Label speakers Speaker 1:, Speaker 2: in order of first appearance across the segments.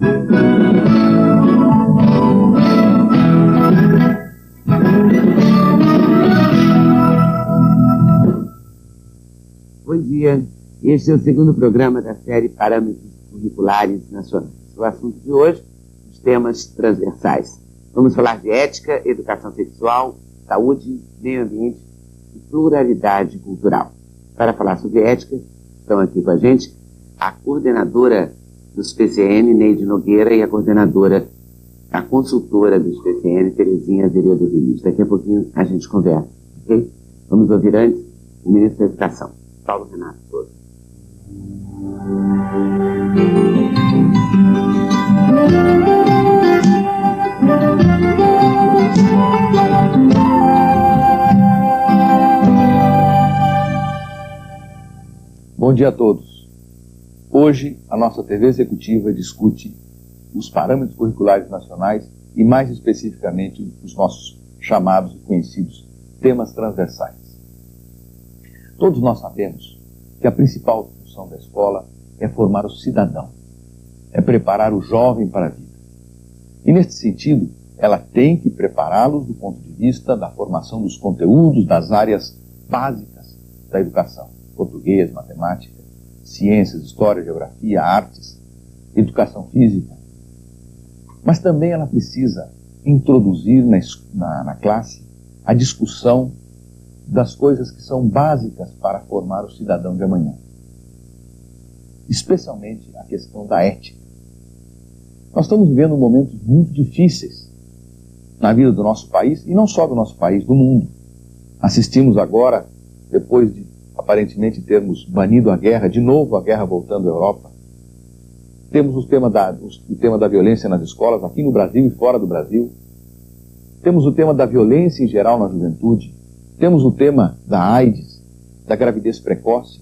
Speaker 1: Bom dia, este é o segundo programa da série Parâmetros Curriculares Nacionais. O assunto de hoje, os temas transversais. Vamos falar de ética, educação sexual, saúde, meio ambiente e pluralidade cultural. Para falar sobre ética, estão aqui com a gente a coordenadora dos PCN, Neide Nogueira, e a consultora dos PCN, Terezinha Veredo Rios. Daqui a pouquinho a gente conversa, ok? Vamos ouvir antes o ministro da Educação, Paulo Renato Souza.
Speaker 2: Bom dia a todos. Hoje, a nossa TV executiva discute os parâmetros curriculares nacionais e, mais especificamente, os nossos chamados e conhecidos temas transversais. Todos nós sabemos que a principal função da escola é formar o cidadão, é preparar o jovem para a vida. E, nesse sentido, ela tem que prepará-los do ponto de vista da formação dos conteúdos das áreas básicas da educação: português, matemática, ciências, história, geografia, artes, educação física. Mas também ela precisa introduzir na classe a discussão das coisas que são básicas para formar o cidadão de amanhã. Especialmente a questão da ética. Nós estamos vivendo momentos muito difíceis na vida do nosso país, e não só do nosso país, do mundo. Assistimos agora, depois de aparentemente termos banido a guerra, de novo a guerra voltando à Europa. Temos o tema da violência nas escolas, aqui no Brasil e fora do Brasil. Temos o tema da violência em geral na juventude. Temos o tema da AIDS, da gravidez precoce.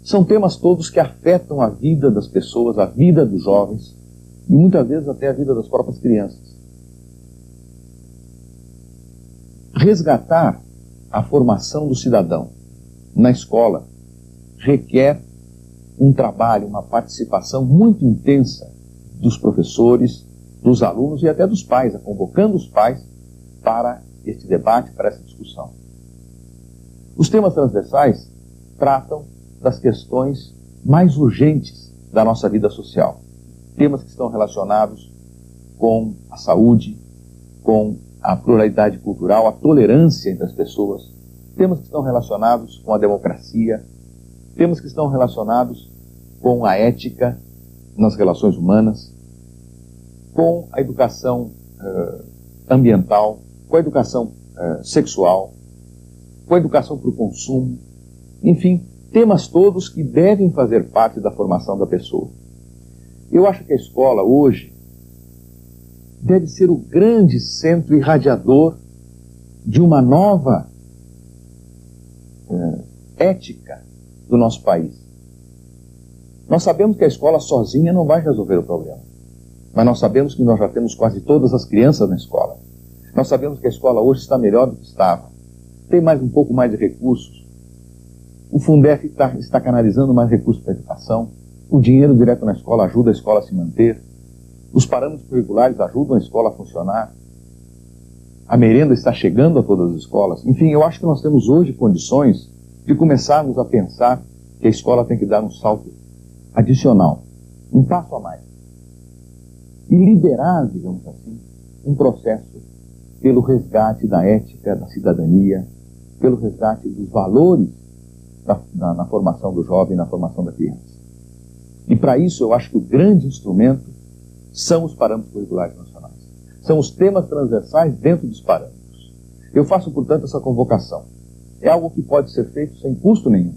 Speaker 2: São temas todos que afetam a vida das pessoas, a vida dos jovens e muitas vezes até a vida das próprias crianças. Resgatar a formação do cidadão na escola requer um trabalho, uma participação muito intensa dos professores, dos alunos e até dos pais, convocando os pais para este debate, para essa discussão. Os temas transversais tratam das questões mais urgentes da nossa vida social. Temas que estão relacionados com a saúde, com a pluralidade cultural, a tolerância entre as pessoas. Temas que estão relacionados com a democracia, temas que estão relacionados com a ética nas relações humanas, com a educação ambiental, com a educação sexual, com a educação para o consumo, enfim, temas todos que devem fazer parte da formação da pessoa. Eu acho que a escola hoje deve ser o grande centro irradiador de uma nova ética do nosso país. Nós sabemos que a escola sozinha não vai resolver o problema, mas nós sabemos que nós já temos quase todas as crianças na escola. Nós sabemos que a escola hoje está melhor do que estava, tem um pouco mais de recursos. O Fundef está canalizando mais recursos para a educação, o dinheiro direto na escola ajuda a escola a se manter, os parâmetros curriculares ajudam a escola a funcionar, a merenda está chegando a todas as escolas. Enfim, eu acho que nós temos hoje condições de começarmos a pensar que a escola tem que dar um salto adicional, um passo a mais. E liderar, digamos assim, um processo pelo resgate da ética, da cidadania, pelo resgate dos valores na formação do jovem, na formação da criança. E para isso eu acho que o grande instrumento são os parâmetros curriculares nacionais. São os temas transversais dentro dos parâmetros. Eu faço, portanto, essa convocação. É algo que pode ser feito sem custo nenhum.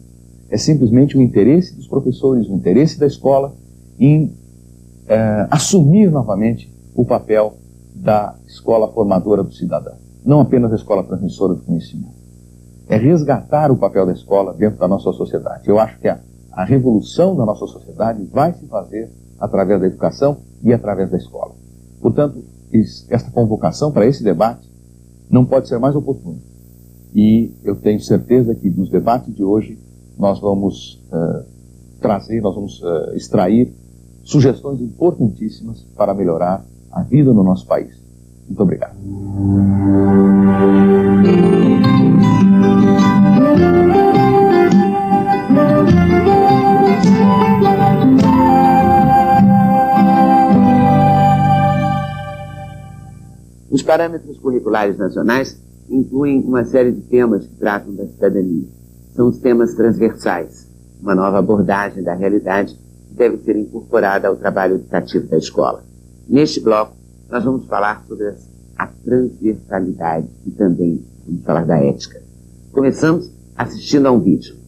Speaker 2: É simplesmente o interesse dos professores, o interesse da escola em assumir novamente o papel da escola formadora do cidadão. Não apenas a escola transmissora do conhecimento. É resgatar o papel da escola dentro da nossa sociedade. Eu acho que a revolução da nossa sociedade vai se fazer através da educação e através da escola. Portanto, esta convocação para esse debate não pode ser mais oportuna. E eu tenho certeza que dos debates de hoje nós vamos extrair sugestões importantíssimas para melhorar a vida no nosso país. Muito obrigado.
Speaker 1: Os parâmetros curriculares nacionais incluem uma série de temas que tratam da cidadania. São os temas transversais, uma nova abordagem da realidade que deve ser incorporada ao trabalho educativo da escola. Neste bloco, nós vamos falar sobre a transversalidade e também vamos falar da ética. Começamos assistindo a um vídeo.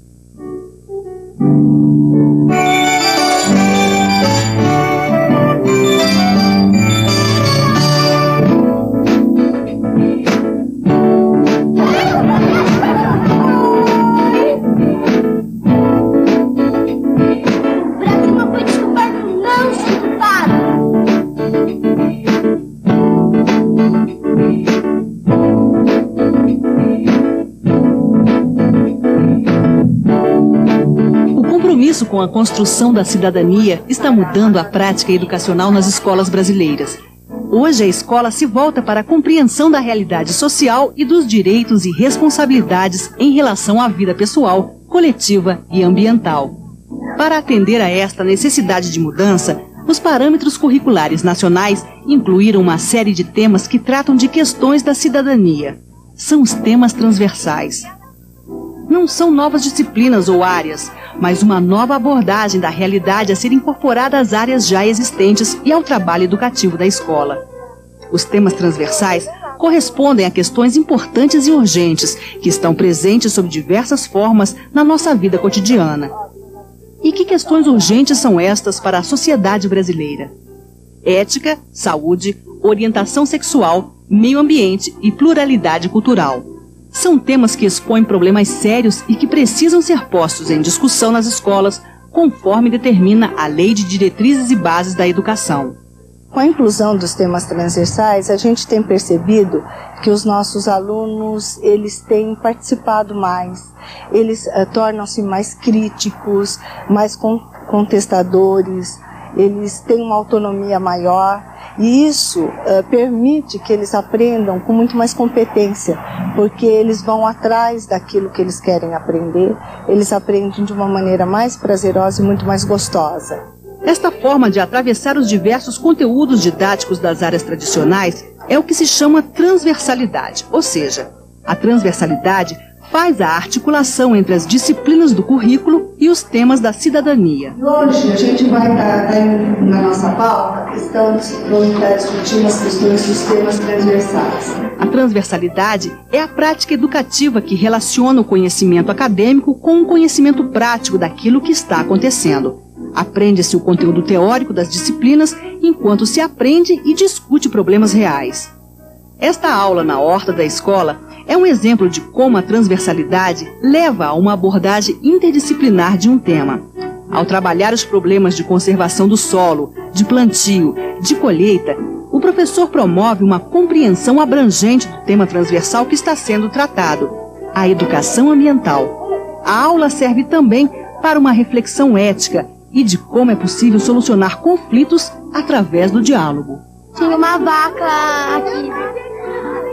Speaker 3: Com a construção da cidadania, está mudando a prática educacional nas escolas brasileiras. Hoje a escola se volta para a compreensão da realidade social e dos direitos e responsabilidades em relação à vida pessoal, coletiva e ambiental. Para atender a esta necessidade de mudança, os parâmetros curriculares nacionais incluíram uma série de temas que tratam de questões da cidadania. São os temas transversais. Não são novas disciplinas ou áreas, mas uma nova abordagem da realidade a ser incorporada às áreas já existentes e ao trabalho educativo da escola. Os temas transversais correspondem a questões importantes e urgentes que estão presentes sob diversas formas na nossa vida cotidiana. E que questões urgentes são estas para a sociedade brasileira? Ética, saúde, orientação sexual, meio ambiente e pluralidade cultural. São temas que expõem problemas sérios e que precisam ser postos em discussão nas escolas, conforme determina a Lei de Diretrizes e Bases da Educação.
Speaker 4: Com a inclusão dos temas transversais, a gente tem percebido que os nossos alunos, eles têm participado mais, eles tornam-se mais críticos, mais contestadores, eles têm uma autonomia maior e isso permite que eles aprendam com muito mais competência, porque eles vão atrás daquilo que eles querem aprender, eles aprendem de uma maneira mais prazerosa e muito mais gostosa.
Speaker 3: Esta forma de atravessar os diversos conteúdos didáticos das áreas tradicionais é o que se chama transversalidade, ou seja, a transversalidade faz a articulação entre as disciplinas do currículo e os temas da cidadania.
Speaker 4: Hoje a gente vai estar na nossa pauta a questão de vamos estar discutindo as questões dos temas transversais.
Speaker 3: A transversalidade é a prática educativa que relaciona o conhecimento acadêmico com o conhecimento prático daquilo que está acontecendo. Aprende-se o conteúdo teórico das disciplinas enquanto se aprende e discute problemas reais. Esta aula na horta da escola é um exemplo de como a transversalidade leva a uma abordagem interdisciplinar de um tema. Ao trabalhar os problemas de conservação do solo, de plantio, de colheita, o professor promove uma compreensão abrangente do tema transversal que está sendo tratado, a educação ambiental. A aula serve também para uma reflexão ética e de como é possível solucionar conflitos através do diálogo.
Speaker 5: Tinha uma vaca aqui.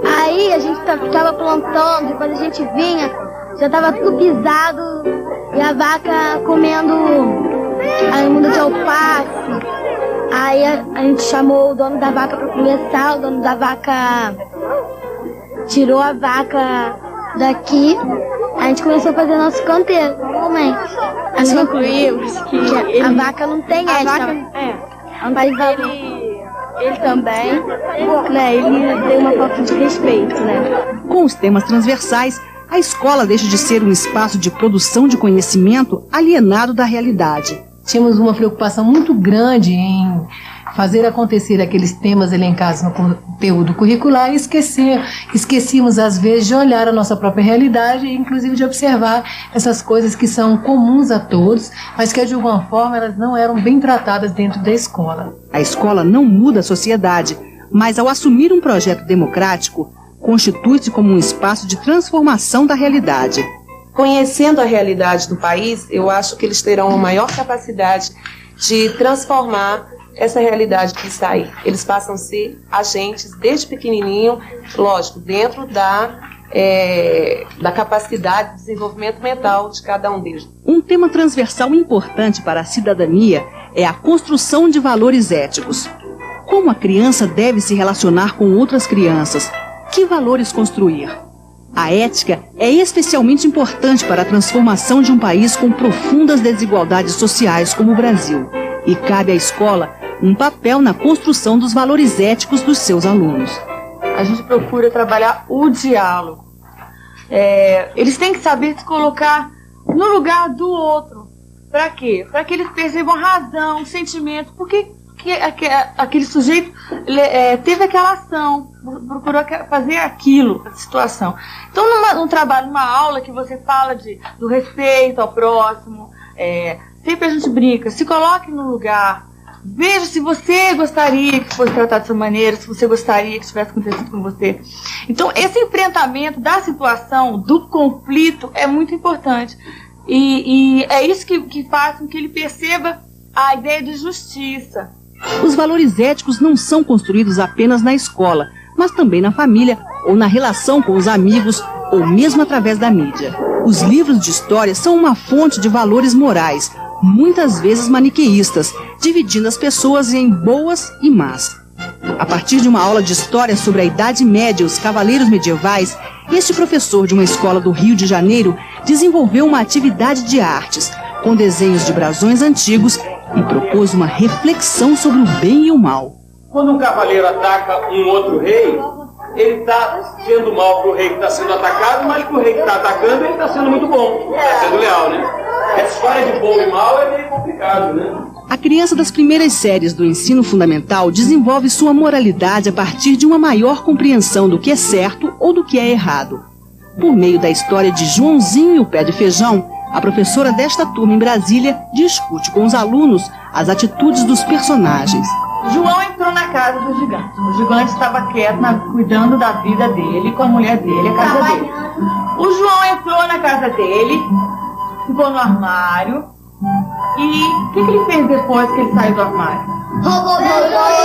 Speaker 5: Aí a gente ficava plantando, e quando a gente vinha, já estava tudo pisado e a vaca comendo a muda de alface. Aí a gente chamou o dono da vaca para conversar, o dono da vaca tirou a vaca daqui, a gente começou a fazer nosso canteiro, normalmente.
Speaker 6: Nós concluímos que
Speaker 5: a vaca não tem ética.
Speaker 6: Mas ele também, né, ele tem uma falta de respeito, né?
Speaker 3: Com os temas transversais, a escola deixa de ser um espaço de produção de conhecimento alienado da realidade.
Speaker 7: Tínhamos uma preocupação muito grande em fazer acontecer aqueles temas elencados no conteúdo curricular e esquecíamos às vezes de olhar a nossa própria realidade e inclusive de observar essas coisas que são comuns a todos, mas que de alguma forma elas não eram bem tratadas dentro da escola.
Speaker 3: A escola não muda a sociedade, mas ao assumir um projeto democrático, constitui-se como um espaço de transformação da realidade.
Speaker 8: Conhecendo a realidade do país, eu acho que eles terão uma maior capacidade de transformar essa realidade que está aí. Eles passam a ser agentes desde pequenininho, lógico, dentro da capacidade de desenvolvimento mental de cada um deles.
Speaker 3: Um tema transversal importante para a cidadania é a construção de valores éticos. Como a criança deve se relacionar com outras crianças? Que valores construir? A ética é especialmente importante para a transformação de um país com profundas desigualdades sociais como o Brasil. E cabe à escola um papel na construção dos valores éticos dos seus alunos.
Speaker 9: A gente procura trabalhar o diálogo. Eles têm que saber se colocar no lugar do outro. Para quê? Para que eles percebam a razão, o sentimento. Por que aquele sujeito teve aquela ação, procurou fazer aquilo, a situação. Então, num trabalho, numa aula que você fala do respeito ao próximo, sempre a gente brinca, se coloque no lugar, veja se você gostaria que fosse tratado dessa maneira, se você gostaria que tivesse acontecido com você. Então, esse enfrentamento da situação, do conflito, é muito importante. E é isso que faz com que ele perceba a ideia de justiça.
Speaker 3: Os valores éticos não são construídos apenas na escola, mas também na família, ou na relação com os amigos, ou mesmo através da mídia. Os livros de história são uma fonte de valores morais, muitas vezes maniqueístas, dividindo as pessoas em boas e más. A partir de uma aula de história sobre a Idade Média e os cavaleiros medievais, este professor de uma escola do Rio de Janeiro desenvolveu uma atividade de artes, com desenhos de brasões antigos, e propôs uma reflexão sobre o bem e o mal.
Speaker 10: Quando um cavaleiro ataca um outro rei, ele está sendo mal para o rei que está sendo atacado, mas para o rei que está atacando, ele está sendo muito bom, está sendo leal, né? Essa história de bom e mal é meio complicado, né?
Speaker 3: A criança das primeiras séries do ensino fundamental desenvolve sua moralidade a partir de uma maior compreensão do que é certo ou do que é errado. Por meio da história de Joãozinho e o Pé de Feijão, a professora desta turma em Brasília discute com os alunos as atitudes dos personagens.
Speaker 9: João entrou na casa do gigante. O gigante estava quieto, cuidando da vida dele, com a mulher dele, a casa dele. O João entrou na casa dele, ficou no armário. E o que ele fez depois que ele saiu do armário?
Speaker 5: Roubou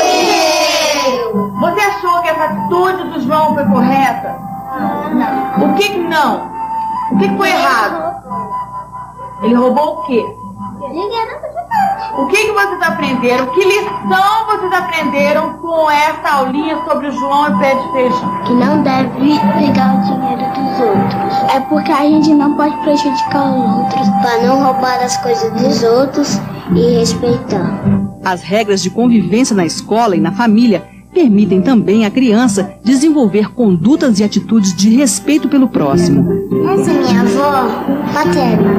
Speaker 5: dinheiro!
Speaker 9: Você achou que essa atitude do João foi correta? Não. O que não? O que foi errado? Ele roubou o quê? O que vocês aprenderam? Que lição vocês aprenderam com essa aulinha sobre o João e Pé de Feijão?
Speaker 5: Que não deve pegar o dinheiro dos outros. É porque a gente não pode prejudicar os outros. Para não roubar as coisas dos outros e respeitar.
Speaker 3: As regras de convivência na escola e na família permitem também à criança desenvolver condutas e atitudes de respeito pelo próximo.
Speaker 5: Essa é minha avó paterna.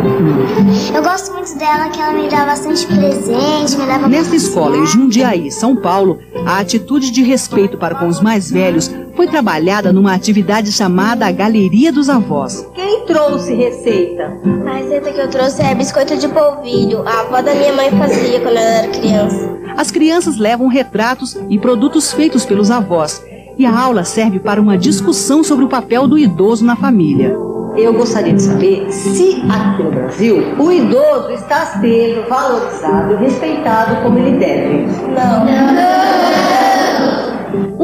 Speaker 5: Eu gosto muito dela, que ela me dá bastante presente, me dava...
Speaker 3: Nesta escola em Jundiaí, São Paulo, a atitude de respeito para com os mais velhos foi trabalhada numa atividade chamada a Galeria dos Avós.
Speaker 11: Quem trouxe receita?
Speaker 5: A receita que eu trouxe é biscoito de polvilho. A avó da minha mãe fazia quando ela era criança.
Speaker 3: As crianças levam retratos e produtos feitos pelos avós, e a aula serve para uma discussão sobre o papel do idoso na família.
Speaker 11: Eu gostaria de saber se aqui no Brasil o idoso está sendo valorizado e respeitado como ele deve.
Speaker 5: Não.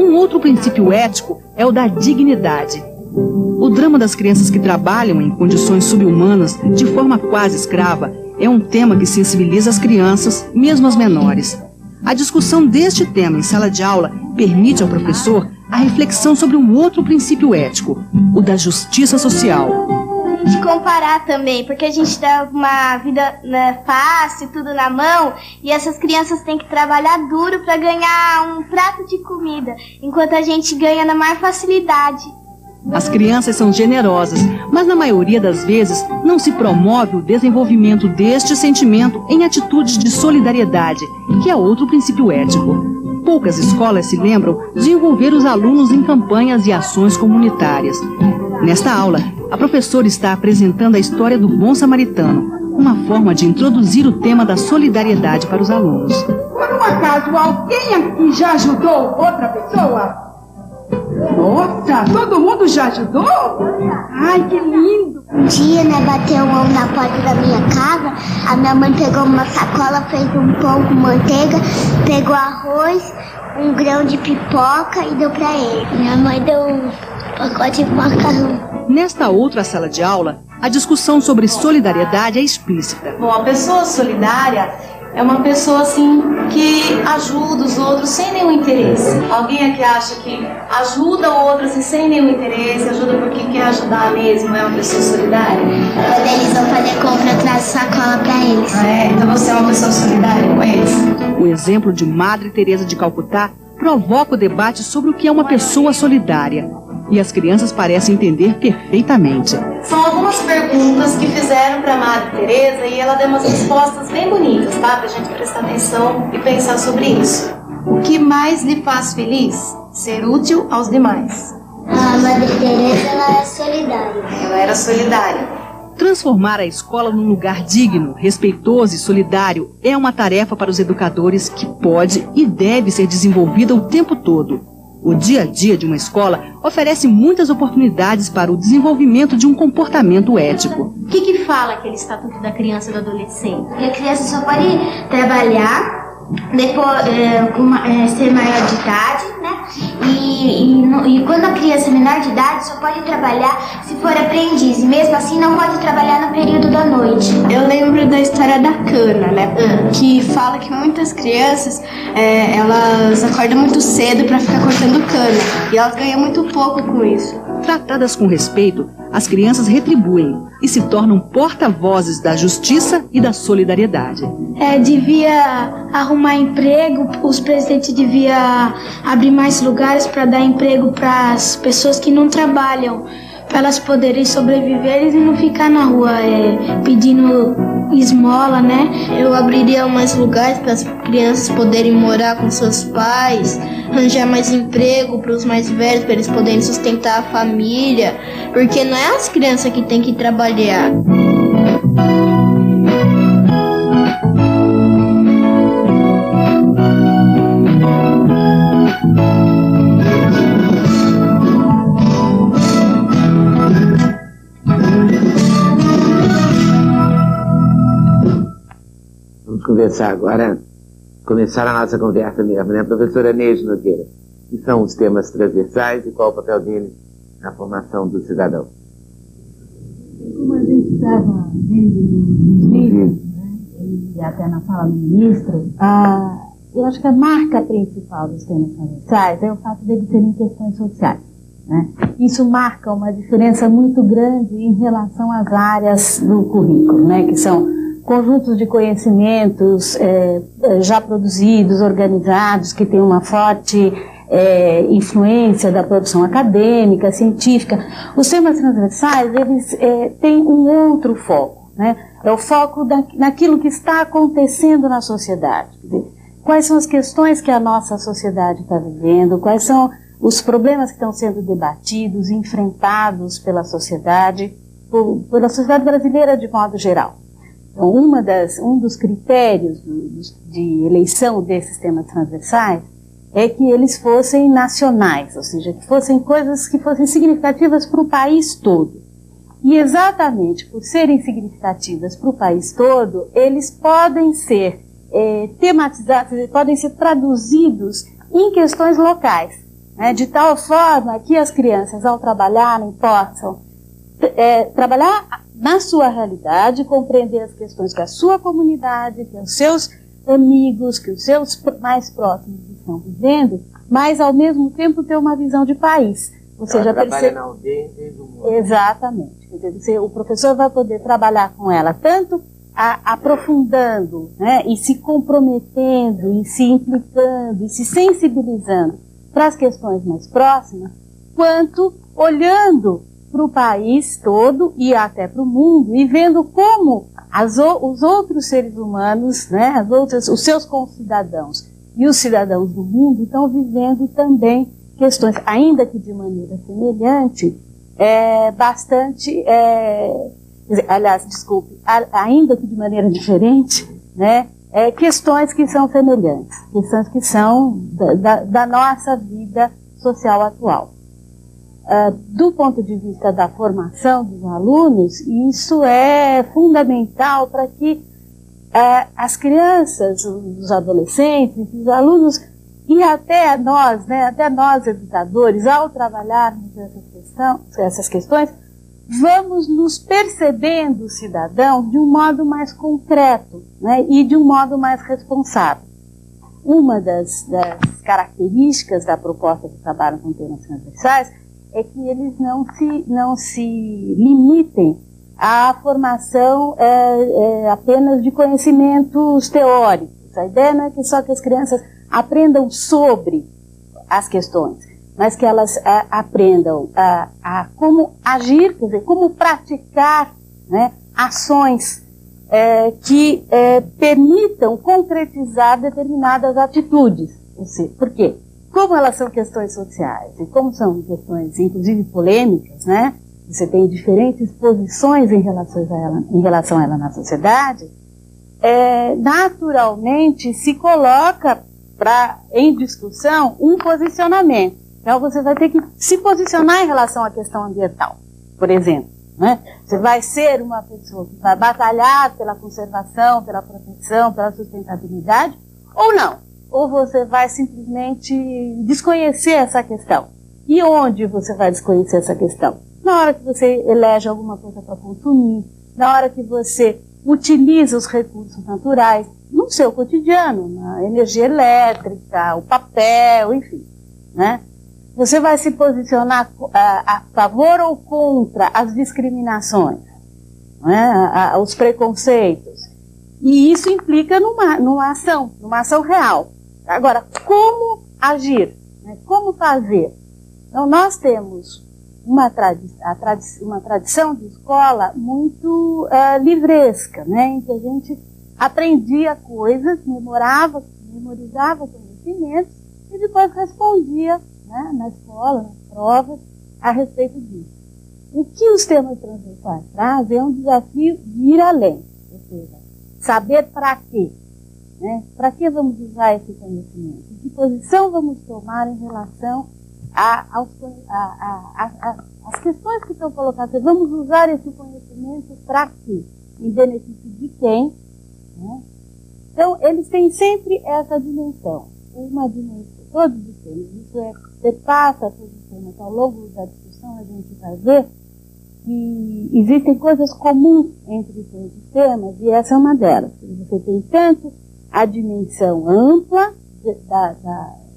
Speaker 3: Um outro princípio ético é o da dignidade. O drama das crianças que trabalham em condições subhumanas, de forma quase escrava, é um tema que sensibiliza as crianças, mesmo as menores. A discussão deste tema em sala de aula permite ao professor a reflexão sobre um outro princípio ético, o da justiça social.
Speaker 5: De comparar também, porque a gente dá uma vida fácil, tudo na mão, e essas crianças têm que trabalhar duro para ganhar um prato de comida, enquanto a gente ganha na maior facilidade.
Speaker 3: As crianças são generosas, mas na maioria das vezes não se promove o desenvolvimento deste sentimento em atitudes de solidariedade, que é outro princípio ético. Poucas escolas se lembram de envolver os alunos em campanhas e ações comunitárias. Nesta aula, a professora está apresentando a história do Bom Samaritano, uma forma de introduzir o tema da solidariedade para os alunos.
Speaker 12: Por um acaso, alguém aqui já ajudou outra pessoa?
Speaker 9: Nossa, todo mundo já ajudou? Ai, que lindo!
Speaker 5: Um dia, né, bateu um ovo na porta da minha casa, a minha mãe pegou uma sacola, fez um pão com manteiga, pegou arroz, um grão de pipoca e deu pra ele. Minha mãe deu um pacote de macarrão.
Speaker 3: Nesta outra sala de aula, a discussão sobre solidariedade é explícita.
Speaker 12: Bom, a pessoa solidária é uma pessoa assim que ajuda os outros sem nenhum interesse. Alguém aqui acha que ajuda o outro assim, sem nenhum interesse, ajuda porque quer ajudar mesmo, é uma pessoa solidária?
Speaker 5: Quando eles vão fazer compra, eu trago sacola pra eles.
Speaker 12: Então você é uma pessoa solidária com eles?
Speaker 3: O exemplo de Madre Teresa de Calcutá provoca o debate sobre o que é uma pessoa solidária. E as crianças parecem entender perfeitamente.
Speaker 12: São algumas perguntas que fizeram para a Madre Teresa e ela deu umas respostas bem bonitas, tá? Pra gente prestar atenção e pensar sobre isso. O que mais lhe faz feliz? Ser útil aos demais.
Speaker 5: A Madre Teresa, ela é solidária.
Speaker 12: Ela era solidária.
Speaker 3: Transformar a escola num lugar digno, respeitoso e solidário é uma tarefa para os educadores que pode e deve ser desenvolvida o tempo todo. O dia a dia de uma escola oferece muitas oportunidades para o desenvolvimento de um comportamento ético.
Speaker 5: O que fala aquele Estatuto da Criança e do Adolescente? Que a criança só pode trabalhar depois ser maior de idade, né? E quando a criança é menor de idade só pode trabalhar se for aprendiz. E mesmo assim não pode trabalhar no período da noite.
Speaker 6: Eu lembro da história da cana, né? Que fala que muitas crianças elas acordam muito cedo para ficar cortando cana. E elas ganham muito pouco com isso.
Speaker 3: Tratadas com respeito, as crianças retribuem e se tornam porta-vozes da justiça e da solidariedade.
Speaker 6: Devia arrumar emprego, os presidentes deviam abrir mais lugares para dar emprego para as pessoas que não trabalham, para elas poderem sobreviver e não ficar na rua pedindo esmola, né? Eu abriria mais lugares para as crianças poderem morar com seus pais, arranjar mais emprego para os mais velhos, para eles poderem sustentar a família, porque não é as crianças que têm que trabalhar.
Speaker 1: Vamos conversar agora, começar a nossa conversa mesmo, né, professora Neide Nogueira? Que são os temas transversais e qual o papel deles na formação do cidadão?
Speaker 13: Como a gente estava vendo nos vídeos, né, e até na fala do ministro, eu acho que a marca principal dos temas transversais é o fato deles serem questões sociais. Né? Isso marca uma diferença muito grande em relação às áreas do currículo, né, que são conjuntos de conhecimentos já produzidos, organizados, que têm uma forte influência da produção acadêmica, científica. Os temas transversais, eles têm um outro foco, né? É o foco naquilo que está acontecendo na sociedade. Quer dizer, quais são as questões que a nossa sociedade está vivendo, quais são os problemas que estão sendo debatidos, enfrentados pela sociedade brasileira de modo geral. Então, um dos critérios de eleição desses temas transversais é que eles fossem nacionais, ou seja, que fossem coisas que fossem significativas para o país todo. E exatamente por serem significativas para o país todo, eles podem ser tematizados, podem ser traduzidos em questões locais, né, de tal forma que as crianças, ao trabalharem, possam trabalhar na sua realidade, compreender as questões que a sua comunidade, que os seus amigos, que os seus mais próximos estão vivendo, mas ao mesmo tempo ter uma visão de país. Ou seja, exatamente. Quer dizer, o professor vai poder trabalhar com ela tanto aprofundando, né, e se comprometendo, e se implicando, e se sensibilizando para as questões mais próximas, quanto olhando para o país todo e até para o mundo e vendo como os outros seres humanos, né, os seus concidadãos e os cidadãos do mundo estão vivendo também questões, ainda que de maneira semelhante, ainda que de maneira diferente, né, questões que são semelhantes, questões que são da nossa vida social atual. do ponto de vista da formação dos alunos, isso é fundamental para que as crianças, os adolescentes, os alunos e até nós, né, até nós educadores, ao trabalharmos essas questões, vamos nos percebendo cidadãos de um modo mais concreto, né, e de um modo mais responsável. Uma das características da proposta de trabalho com temas transversais é que eles não se limitem à formação apenas de conhecimentos teóricos. A ideia não é que só que as crianças aprendam sobre as questões, mas que elas aprendam a como agir, quer dizer, como praticar, né, ações que permitam concretizar determinadas atitudes. Por quê? Como elas são questões sociais e como são questões, inclusive, polêmicas, né? Você tem diferentes posições em relação a ela na sociedade, naturalmente se coloca em discussão um posicionamento. Então você vai ter que se posicionar em relação à questão ambiental, por exemplo. Né? Você vai ser uma pessoa que vai batalhar pela conservação, pela proteção, pela sustentabilidade, ou não. Ou você vai simplesmente desconhecer essa questão. E onde você vai desconhecer essa questão? Na hora que você elege alguma coisa para consumir, na hora que você utiliza os recursos naturais no seu cotidiano, na energia elétrica, o papel, enfim, né? Você vai se posicionar a favor ou contra as discriminações, né? Os preconceitos. E isso implica numa ação real. Agora, como agir? Né? Como fazer? Então, nós temos uma tradição de escola muito livresca, né? Em que a gente aprendia coisas, memorizava conhecimentos e depois respondia, né, na escola, nas provas, a respeito disso. O que os temas transversais trazem é um desafio de ir além, ou seja, saber para quê. Né? Para que vamos usar esse conhecimento? Que posição vamos tomar em relação às questões que estão colocadas? Vamos usar esse conhecimento para quê? Em benefício de quem? Né? Então, eles têm sempre essa dimensão. Uma dimensão, todos os temas. Isso perpassa todos os temas. Ao longo da discussão, a gente vai ver que existem coisas comuns entre todos os temas, e essa é uma delas. Você tem tanto a dimensão ampla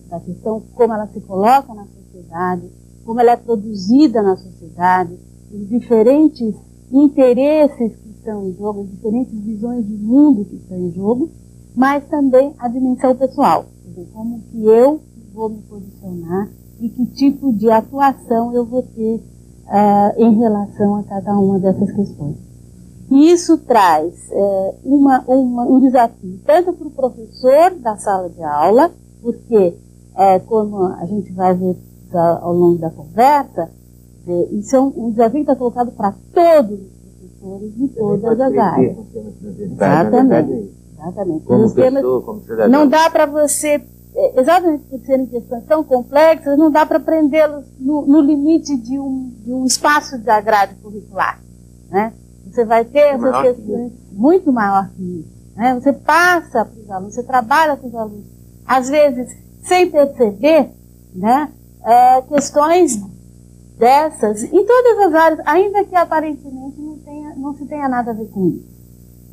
Speaker 13: da questão, como ela se coloca na sociedade, como ela é produzida na sociedade, os diferentes interesses que estão em jogo, as diferentes visões de mundo que estão em jogo, mas também a dimensão pessoal, quer dizer, como que eu vou me posicionar e que tipo de atuação eu vou ter em relação a cada uma dessas questões. E isso traz um desafio tanto para o professor da sala de aula, porque, como a gente vai ver ao longo da conversa, isso é um desafio que está colocado para todos os professores de todas as áreas. Exatamente.
Speaker 2: Como pessoa, como cidadão.
Speaker 13: Não dá para você, exatamente por serem questões tão complexas, não dá para prendê-los no limite de um espaço da grade curricular, né? Você vai ter essas questões muito maior que isso, né? Você passa para os alunos, você trabalha com os alunos, às vezes sem perceber, né? Questões dessas em todas as áreas, ainda que aparentemente não se tenha nada a ver com isso.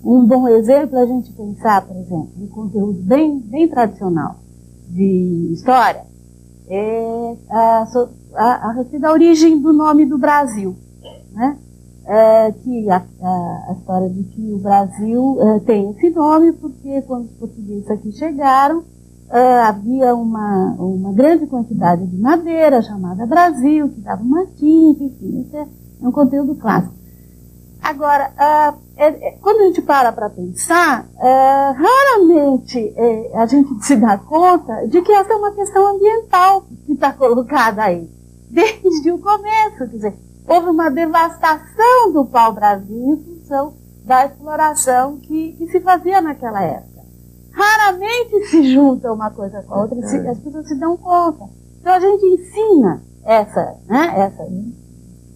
Speaker 13: Um bom exemplo é a gente pensar, por exemplo, um conteúdo bem tradicional de história, a respeito da origem do nome do Brasil, né? Que a história de que o Brasil tem esse nome porque quando os portugueses aqui chegaram, havia uma grande quantidade de madeira chamada Brasil, que dava uma tinta, enfim, isso é um conteúdo clássico. Agora, quando a gente para pensar, raramente a gente se dá conta de que essa é uma questão ambiental que está colocada aí, desde o começo. Quer dizer, houve uma devastação do pau-brasil em função da exploração que se fazia naquela época. Raramente se junta uma coisa com a outra, as pessoas se dão conta. Então a gente ensina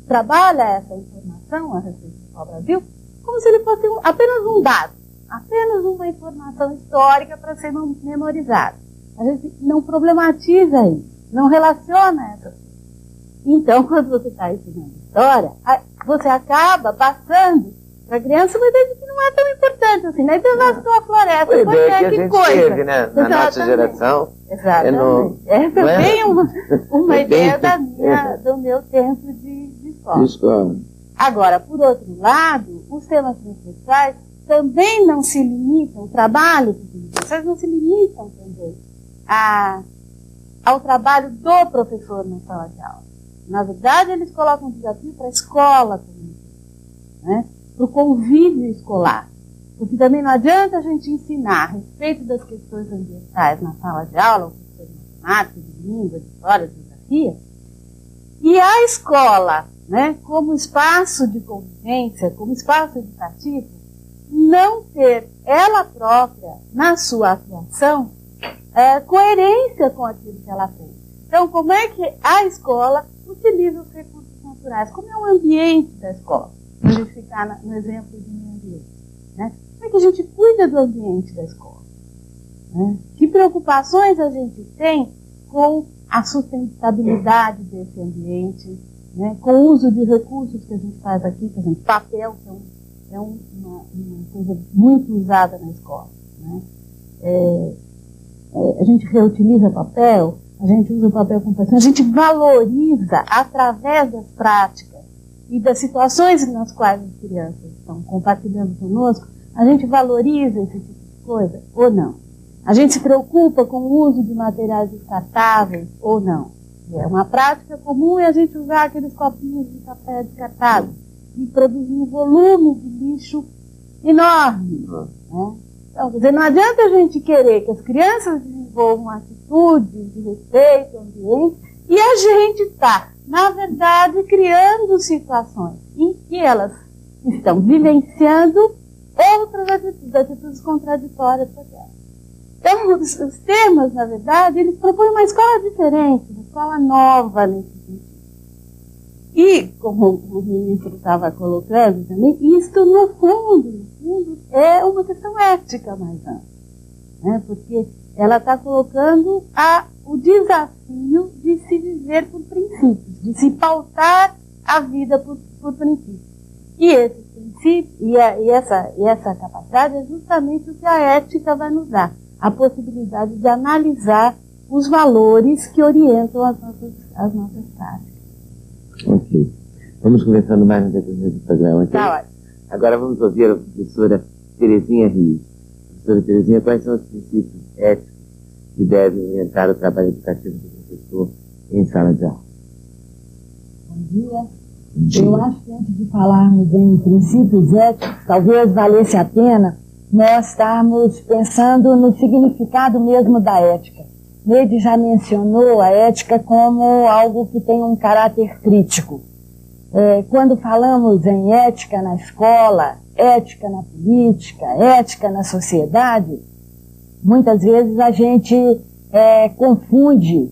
Speaker 13: trabalha essa informação a respeito do pau-brasil como se ele fosse apenas um dado, apenas uma informação histórica para ser memorizada. A gente não problematiza isso, não relaciona essas coisas. Então, quando você está ensinando história, você acaba passando para a criança uma ideia de que não é tão importante assim, né? Devastou a floresta,
Speaker 1: a ideia que a gente teve, né? Na nossa geração.
Speaker 13: Exatamente. Essa é bem uma ideia do meu tempo de escola. Agora, por outro lado, os temas transversais também não se limitam, o trabalho dos transversais não se limitam também ao trabalho do professor na sala de aula. Na verdade, eles colocam um desafio para a escola também, né? Para o convívio escolar. Porque também não adianta a gente ensinar a respeito das questões ambientais na sala de aula, de matemática, de língua, de história, de geografia, e a escola, né, como espaço de convivência, como espaço educativo, não ter ela própria, na sua atuação, coerência com aquilo que ela fez. Então, como é que a escola utiliza os recursos naturais? Como é o ambiente da escola? Para a gente ficar no exemplo de meio ambiente, né? Como é que a gente cuida do ambiente da escola? Né? Que preocupações a gente tem com a sustentabilidade desse ambiente, né? Com o uso de recursos que a gente faz aqui, por exemplo, papel, que é uma coisa muito usada na escola, né? A gente reutiliza papel, a gente usa o papel com paixão, a gente valoriza através das práticas e das situações nas quais as crianças estão compartilhando conosco, a gente valoriza esse tipo de coisa ou não? A gente se preocupa com o uso de materiais descartáveis ou não? É uma prática comum a gente usar aqueles copinhos de café descartáveis e produzir um volume de lixo enorme, né? Então, quer dizer, não adianta a gente querer que as crianças desenvolvam atitudes de respeito ao ambiente e a gente está, na verdade, criando situações em que elas estão vivenciando outras atitudes contraditórias para elas. Então, os temas, na verdade, eles propõem uma escola diferente, uma escola nova nesse sentido. E, como o ministro estava colocando também, isto, no fundo, é uma questão ética mais ampla, né? Porque ela está colocando o desafio de se viver por princípios, de se pautar a vida por princípios. E esses princípios, e essa capacidade é justamente o que a ética vai nos dar, a possibilidade de analisar os valores que orientam as nossas práticas.
Speaker 1: Ok. Vamos conversando mais no decorrer do programa. Okay?
Speaker 13: Tá ótimo.
Speaker 1: Agora vamos ouvir a professora Terezinha Rios. Professora Terezinha, quais são os princípios éticos que devem orientar o trabalho educativo do professor em sala de aula?
Speaker 14: Bom dia. Eu acho que antes de falarmos em princípios éticos, talvez valesse a pena nós estarmos pensando no significado mesmo da ética. Neide já mencionou a ética como algo que tem um caráter crítico. Quando falamos em ética na escola, ética na política, ética na sociedade, muitas vezes a gente confunde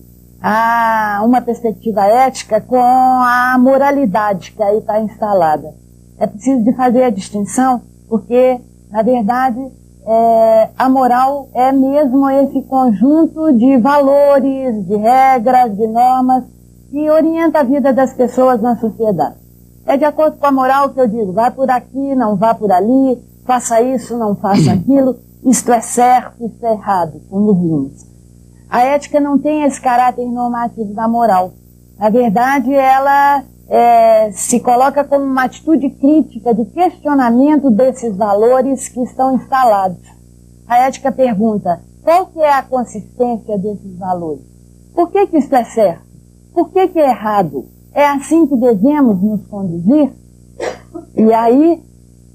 Speaker 14: uma perspectiva ética com a moralidade que aí está instalada. É preciso de fazer a distinção, porque, na verdade, a moral é mesmo esse conjunto de valores, de regras, de normas que orienta a vida das pessoas na sociedade. É de acordo com a moral que eu digo, vá por aqui, não vá por ali, faça isso, não faça aquilo, isto é certo, isto é errado, como vimos. A ética não tem esse caráter normativo da moral. Na verdade, ela se coloca como uma atitude crítica de questionamento desses valores que estão instalados. A ética pergunta, qual que é a consistência desses valores? Por que isso é certo? Por que é errado? É assim que devemos nos conduzir? E aí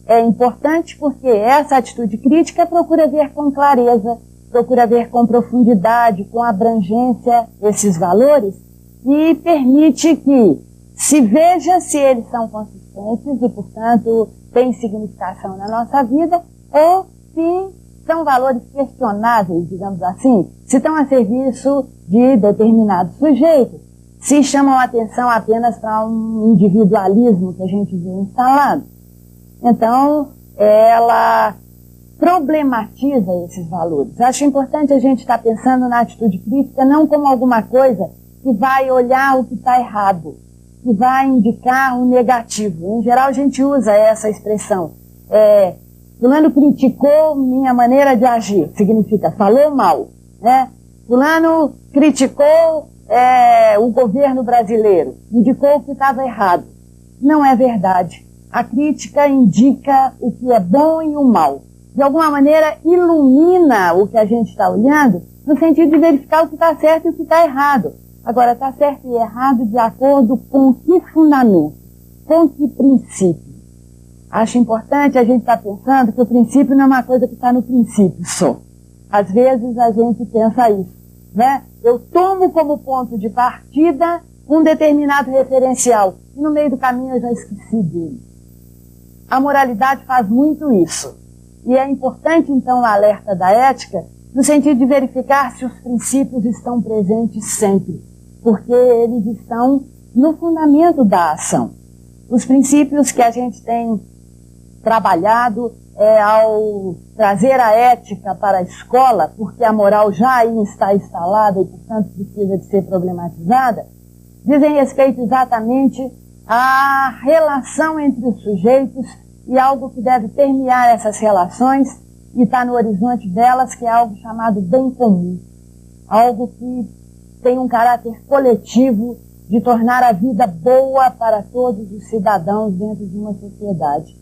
Speaker 14: é importante porque essa atitude crítica procura ver com clareza, procura ver com profundidade, com abrangência esses valores e permite que se veja se eles são consistentes e, portanto, têm significação na nossa vida, ou se são valores questionáveis, digamos assim, se estão a serviço de determinados sujeitos, se chamam a atenção apenas para um individualismo que a gente vê instalado. Então, ela problematiza esses valores. Acho importante a gente estar pensando na atitude crítica não como alguma coisa que vai olhar o que está errado, que vai indicar o negativo. Em geral, a gente usa essa expressão. Fulano criticou minha maneira de agir, significa falou mal, né? Fulano criticou o governo brasileiro, indicou o que estava errado. Não é verdade. A crítica indica o que é bom e o mal. De alguma maneira, ilumina o que a gente está olhando, no sentido de verificar o que está certo e o que está errado. Agora, está certo e errado de acordo com que fundamento, com que princípio. Acho importante a gente estar pensando que o princípio não é uma coisa que está no princípio só. Às vezes a gente pensa isso, né? Eu tomo como ponto de partida um determinado referencial e no meio do caminho eu já esqueci dele. A moralidade faz muito isso. E é importante, então, o alerta da ética no sentido de verificar se os princípios estão presentes sempre, porque eles estão no fundamento da ação. Os princípios que a gente tem trabalhado ao trazer a ética para a escola, porque a moral já aí está instalada e, portanto, precisa de ser problematizada, dizem respeito exatamente à relação entre os sujeitos e algo que deve permear essas relações e está no horizonte delas, que é algo chamado bem comum, algo que tem um caráter coletivo de tornar a vida boa para todos os cidadãos dentro de uma sociedade.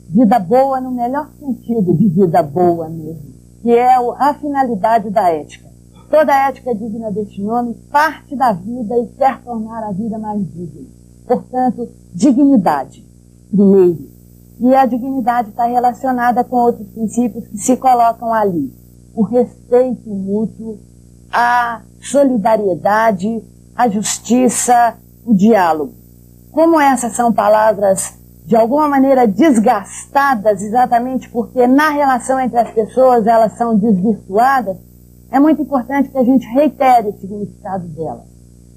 Speaker 14: Vida boa no melhor sentido de vida boa mesmo, que é a finalidade da ética. Toda ética digna deste nome parte da vida e quer tornar a vida mais digna. Portanto, dignidade, primeiro. E a dignidade está relacionada com outros princípios que se colocam ali. O respeito mútuo, a solidariedade, a justiça, o diálogo. Como essas são palavras de alguma maneira desgastadas, exatamente porque na relação entre as pessoas elas são desvirtuadas, é muito importante que a gente reitere o significado delas.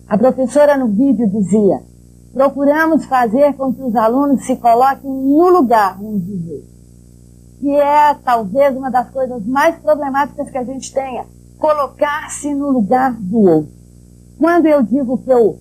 Speaker 14: A professora no vídeo dizia: procuramos fazer com que os alunos se coloquem no lugar, vamos dizer, que é talvez uma das coisas mais problemáticas que a gente tenha, colocar-se no lugar do outro. Quando eu digo que eu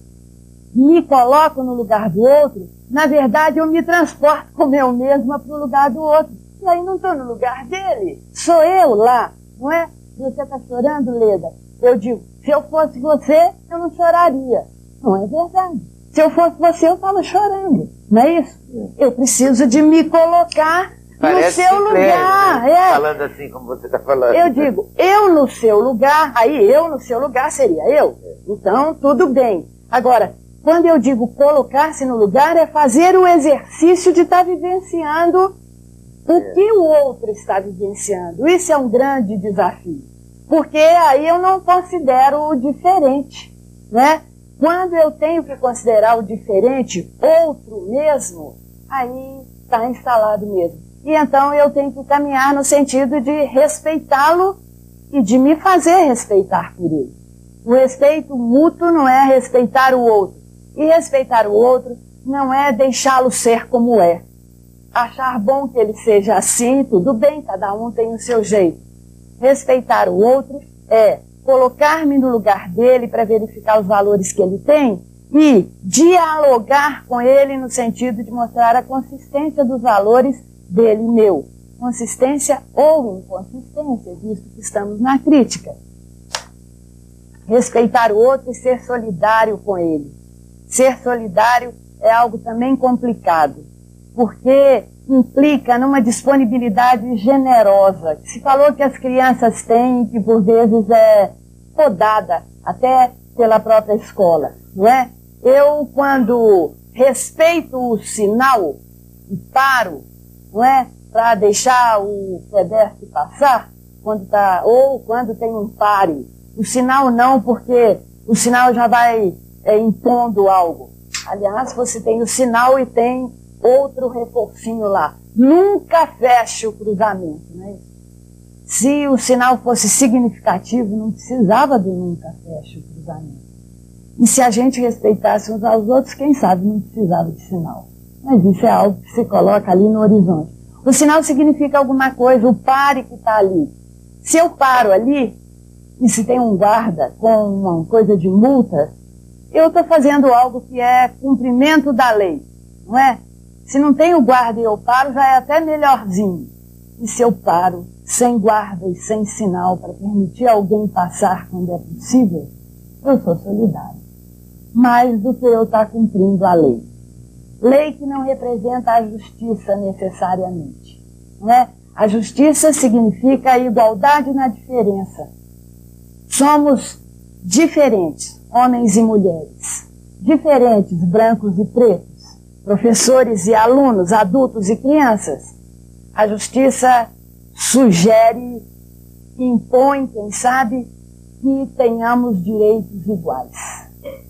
Speaker 14: me coloco no lugar do outro, na verdade eu me transporto como eu mesma para o lugar do outro. E aí não estou no lugar dele, sou eu lá, não é? Você está chorando, Leda? Eu digo, se eu fosse você, eu não choraria. Não é verdade. Se eu fosse você, eu estava chorando, não é isso? Eu preciso de me colocar
Speaker 1: Parece
Speaker 14: no seu lugar.
Speaker 1: Né? Falando assim como você está falando.
Speaker 14: Eu digo, eu no seu lugar, aí eu no seu lugar seria eu. Então, tudo bem. Agora, quando eu digo colocar-se no lugar, é fazer o exercício de estar vivenciando o que o outro está vivenciando. Isso é um grande desafio. Porque aí eu não considero o diferente, né? Quando eu tenho que considerar o diferente outro mesmo, aí está instalado mesmo. E então eu tenho que caminhar no sentido de respeitá-lo e de me fazer respeitar por ele. O respeito mútuo não é respeitar o outro. E respeitar o outro não é deixá-lo ser como é. Achar bom que ele seja assim, tudo bem, cada um tem o seu jeito. Respeitar o outro é colocar-me no lugar dele para verificar os valores que ele tem e dialogar com ele no sentido de mostrar a consistência dos valores dele e meu. Consistência ou inconsistência, visto que estamos na crítica. Respeitar o outro e ser solidário com ele. Ser solidário é algo também complicado, porque implica numa disponibilidade generosa, que se falou que as crianças têm, que por vezes é podada até pela própria escola, não é? Eu, quando respeito o sinal e paro, não é, para deixar o pedestre passar, ou quando tem um pare, o sinal não, porque o sinal já vai impondo algo. Aliás, você tem o sinal e tem outro reforcinho lá. Nunca feche o cruzamento, não é isso? Se o sinal fosse significativo, não precisava de nunca feche o cruzamento. E se a gente respeitasse uns aos outros, quem sabe não precisava de sinal. Mas isso é algo que se coloca ali no horizonte. O sinal significa alguma coisa, o pare que está ali. Se eu paro ali, e se tem um guarda com uma coisa de multa, eu estou fazendo algo que é cumprimento da lei, não é? Se não tem o guarda e eu paro, já é até melhorzinho. E se eu paro sem guarda e sem sinal para permitir alguém passar quando é possível, eu sou solidário. Mais do que eu estar cumprindo a lei. Lei que não representa a justiça necessariamente, não é? A justiça significa a igualdade na diferença. Somos diferentes, homens e mulheres. Diferentes, brancos e pretos. Professores e alunos, adultos e crianças. A justiça sugere, impõe, quem sabe, que tenhamos direitos iguais,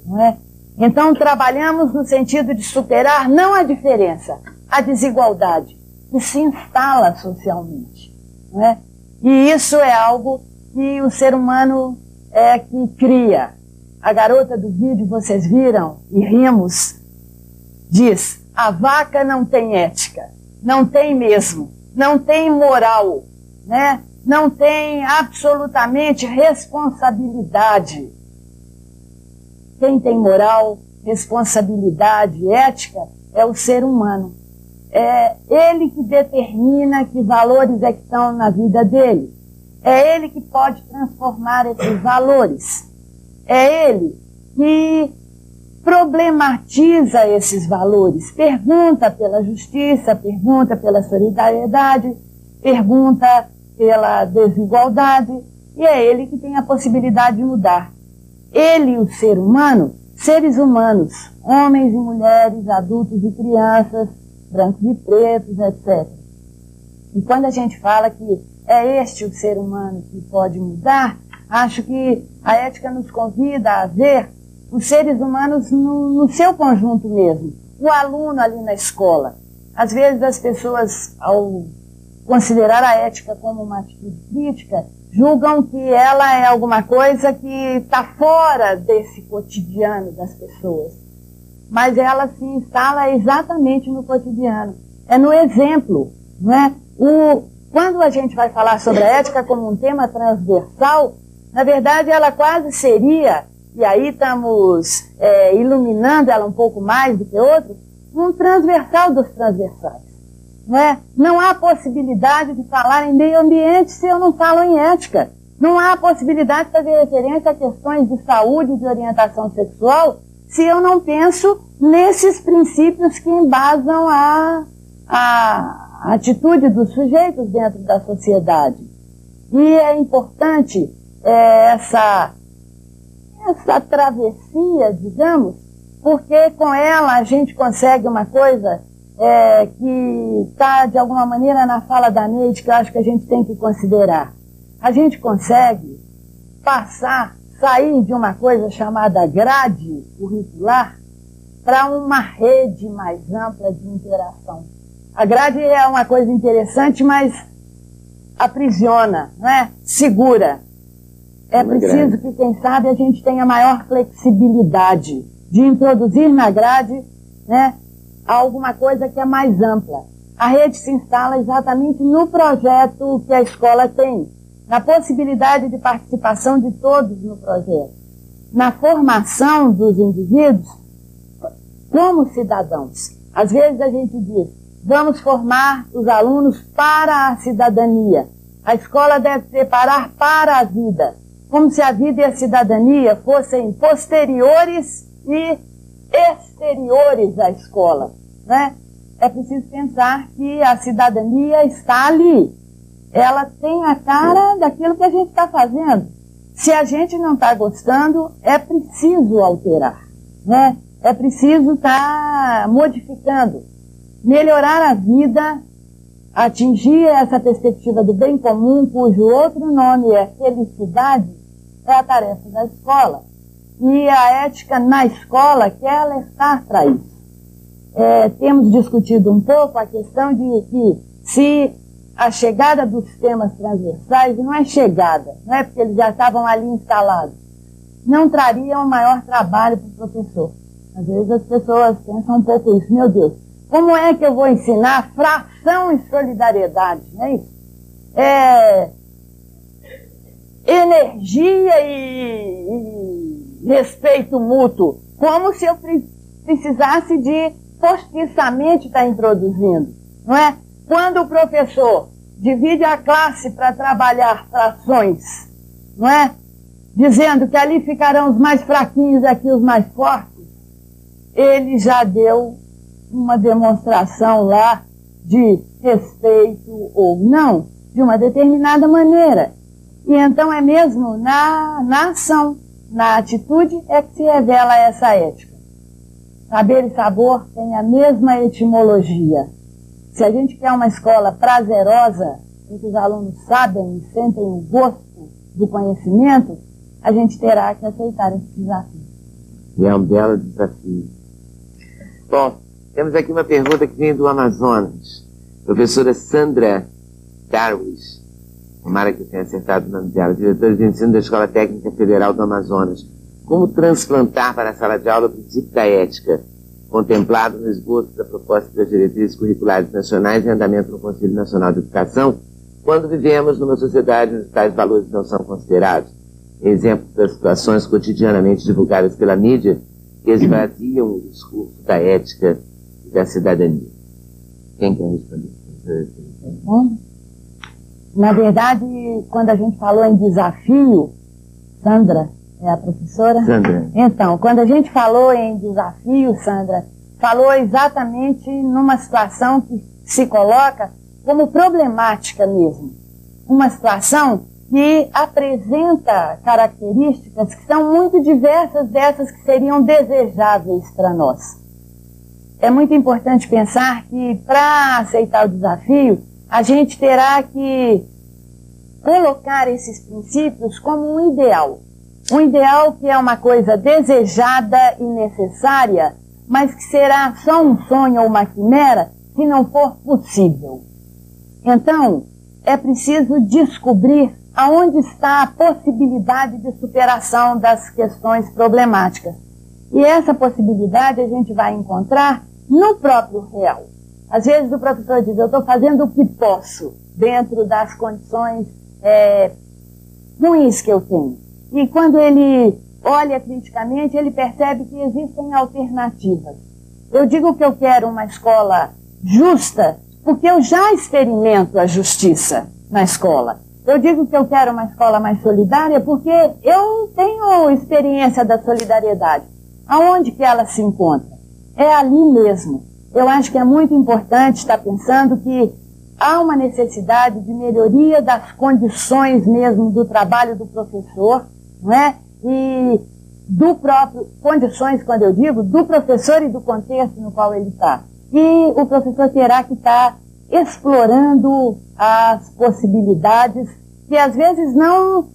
Speaker 14: não é? Então trabalhamos no sentido de superar não a diferença, a desigualdade, que se instala socialmente, não é? E isso é algo que o ser humano é que cria. A garota do vídeo, vocês viram e rimos, diz: a vaca não tem ética, não tem mesmo, não tem moral, né? Não tem absolutamente responsabilidade. Quem tem moral, responsabilidade, ética é o ser humano. É ele que determina que valores é que estão na vida dele. É ele que pode transformar esses valores. É ele que problematiza esses valores. Pergunta pela justiça, pergunta pela solidariedade, pergunta pela desigualdade, e é ele que tem a possibilidade de mudar. Ele e o ser humano, seres humanos, homens e mulheres, adultos e crianças, brancos e pretos, etc. E quando a gente fala que é este o ser humano que pode mudar, acho que a ética nos convida a ver os seres humanos no seu conjunto mesmo. O aluno ali na escola. Às vezes as pessoas, ao considerar a ética como uma atitude crítica, julgam que ela é alguma coisa que está fora desse cotidiano das pessoas. Mas ela se instala exatamente no cotidiano. É no exemplo, não é? Quando a gente vai falar sobre a ética como um tema transversal, na verdade ela quase seria, e aí estamos iluminando ela um pouco mais do que outros, um transversal dos transversais. Não é? Não há possibilidade de falar em meio ambiente se eu não falo em ética. Não há possibilidade de fazer referência a questões de saúde e de orientação sexual se eu não penso nesses princípios que embasam a atitude dos sujeitos dentro da sociedade. E é importante essa travessia, digamos, porque com ela a gente consegue uma coisa que está, de alguma maneira, na fala da Neide, que eu acho que a gente tem que considerar. A gente consegue sair de uma coisa chamada grade curricular para uma rede mais ampla de interação. A grade é uma coisa interessante, mas aprisiona, não é? Segura. É preciso que, quem sabe, a gente tenha maior flexibilidade de introduzir na grade, né, alguma coisa que é mais ampla. A rede se instala exatamente no projeto que a escola tem, na possibilidade de participação de todos no projeto, na formação dos indivíduos como cidadãos. Às vezes a gente diz: vamos formar os alunos para a cidadania. A escola deve preparar para a vida, como se a vida e a cidadania fossem posteriores e exteriores à escola, né? É preciso pensar que a cidadania está ali. Ela tem a cara daquilo que a gente está fazendo. Se a gente não está gostando, é preciso alterar, né? É preciso estar modificando, melhorar a vida, atingir essa perspectiva do bem comum, cujo outro nome é felicidade, é a tarefa da escola. E a ética na escola quer alertar para isso. Temos discutido um pouco a questão de que se a chegada dos temas transversais não é chegada, não é porque eles já estavam ali instalados, não traria um maior trabalho para o professor. Às vezes as pessoas pensam um pouco isso. Meu Deus, como é que eu vou ensinar fração e solidariedade? Não é isso? Energia e respeito mútuo. Como se eu precisasse de postiçamente estar introduzindo. Não é? Quando o professor divide a classe para trabalhar frações, não é? Dizendo que ali ficarão os mais fraquinhos e aqui os mais fortes, ele já deu uma demonstração lá de respeito ou não, de uma determinada maneira. E então é mesmo na ação, na atitude, é que se revela essa ética. Saber e sabor têm a mesma etimologia. Se a gente quer uma escola prazerosa, em que os alunos sabem e sentem o gosto do conhecimento, a gente terá que aceitar esse desafio.
Speaker 1: E é um belo desafio. Bom, temos aqui uma pergunta que vem do Amazonas. Professora Sandra Darwish, tomara que eu tenha acertado o nome dela, diretora de ensino da Escola Técnica Federal do Amazonas. Como transplantar para a sala de aula o princípio da ética, contemplado no esboço da proposta das diretrizes curriculares nacionais em andamento no Conselho Nacional de Educação, quando vivemos numa sociedade onde tais valores não são considerados? Exemplo das situações cotidianamente divulgadas pela mídia que esvaziam o discurso da ética e da cidadania. Quem quer responder?
Speaker 14: Na verdade, quando a gente falou em desafio, Sandra é a professora?
Speaker 1: Sandra.
Speaker 14: Então, quando a gente falou em desafio, Sandra, falou exatamente numa situação que se coloca como problemática mesmo. Uma situação que apresenta características que são muito diversas dessas que seriam desejáveis para nós. É muito importante pensar que, para aceitar o desafio, a gente terá que colocar esses princípios como um ideal. Um ideal que é uma coisa desejada e necessária, mas que será só um sonho ou uma quimera se não for possível. Então, é preciso descobrir aonde está a possibilidade de superação das questões problemáticas. E essa possibilidade a gente vai encontrar no próprio real. Às vezes o professor diz, eu estou fazendo o que posso dentro das condições ruins que eu tenho. E quando ele olha criticamente, ele percebe que existem alternativas. Eu digo que eu quero uma escola justa, porque eu já experimento a justiça na escola. Eu digo que eu quero uma escola mais solidária, porque eu tenho experiência da solidariedade. Aonde que ela se encontra? É ali mesmo. Eu acho que é muito importante estar pensando que há uma necessidade de melhoria das condições mesmo do trabalho do professor, não é? E do próprio, condições, quando eu digo, do professor e do contexto no qual ele está. E o professor terá que estar explorando as possibilidades que às vezes não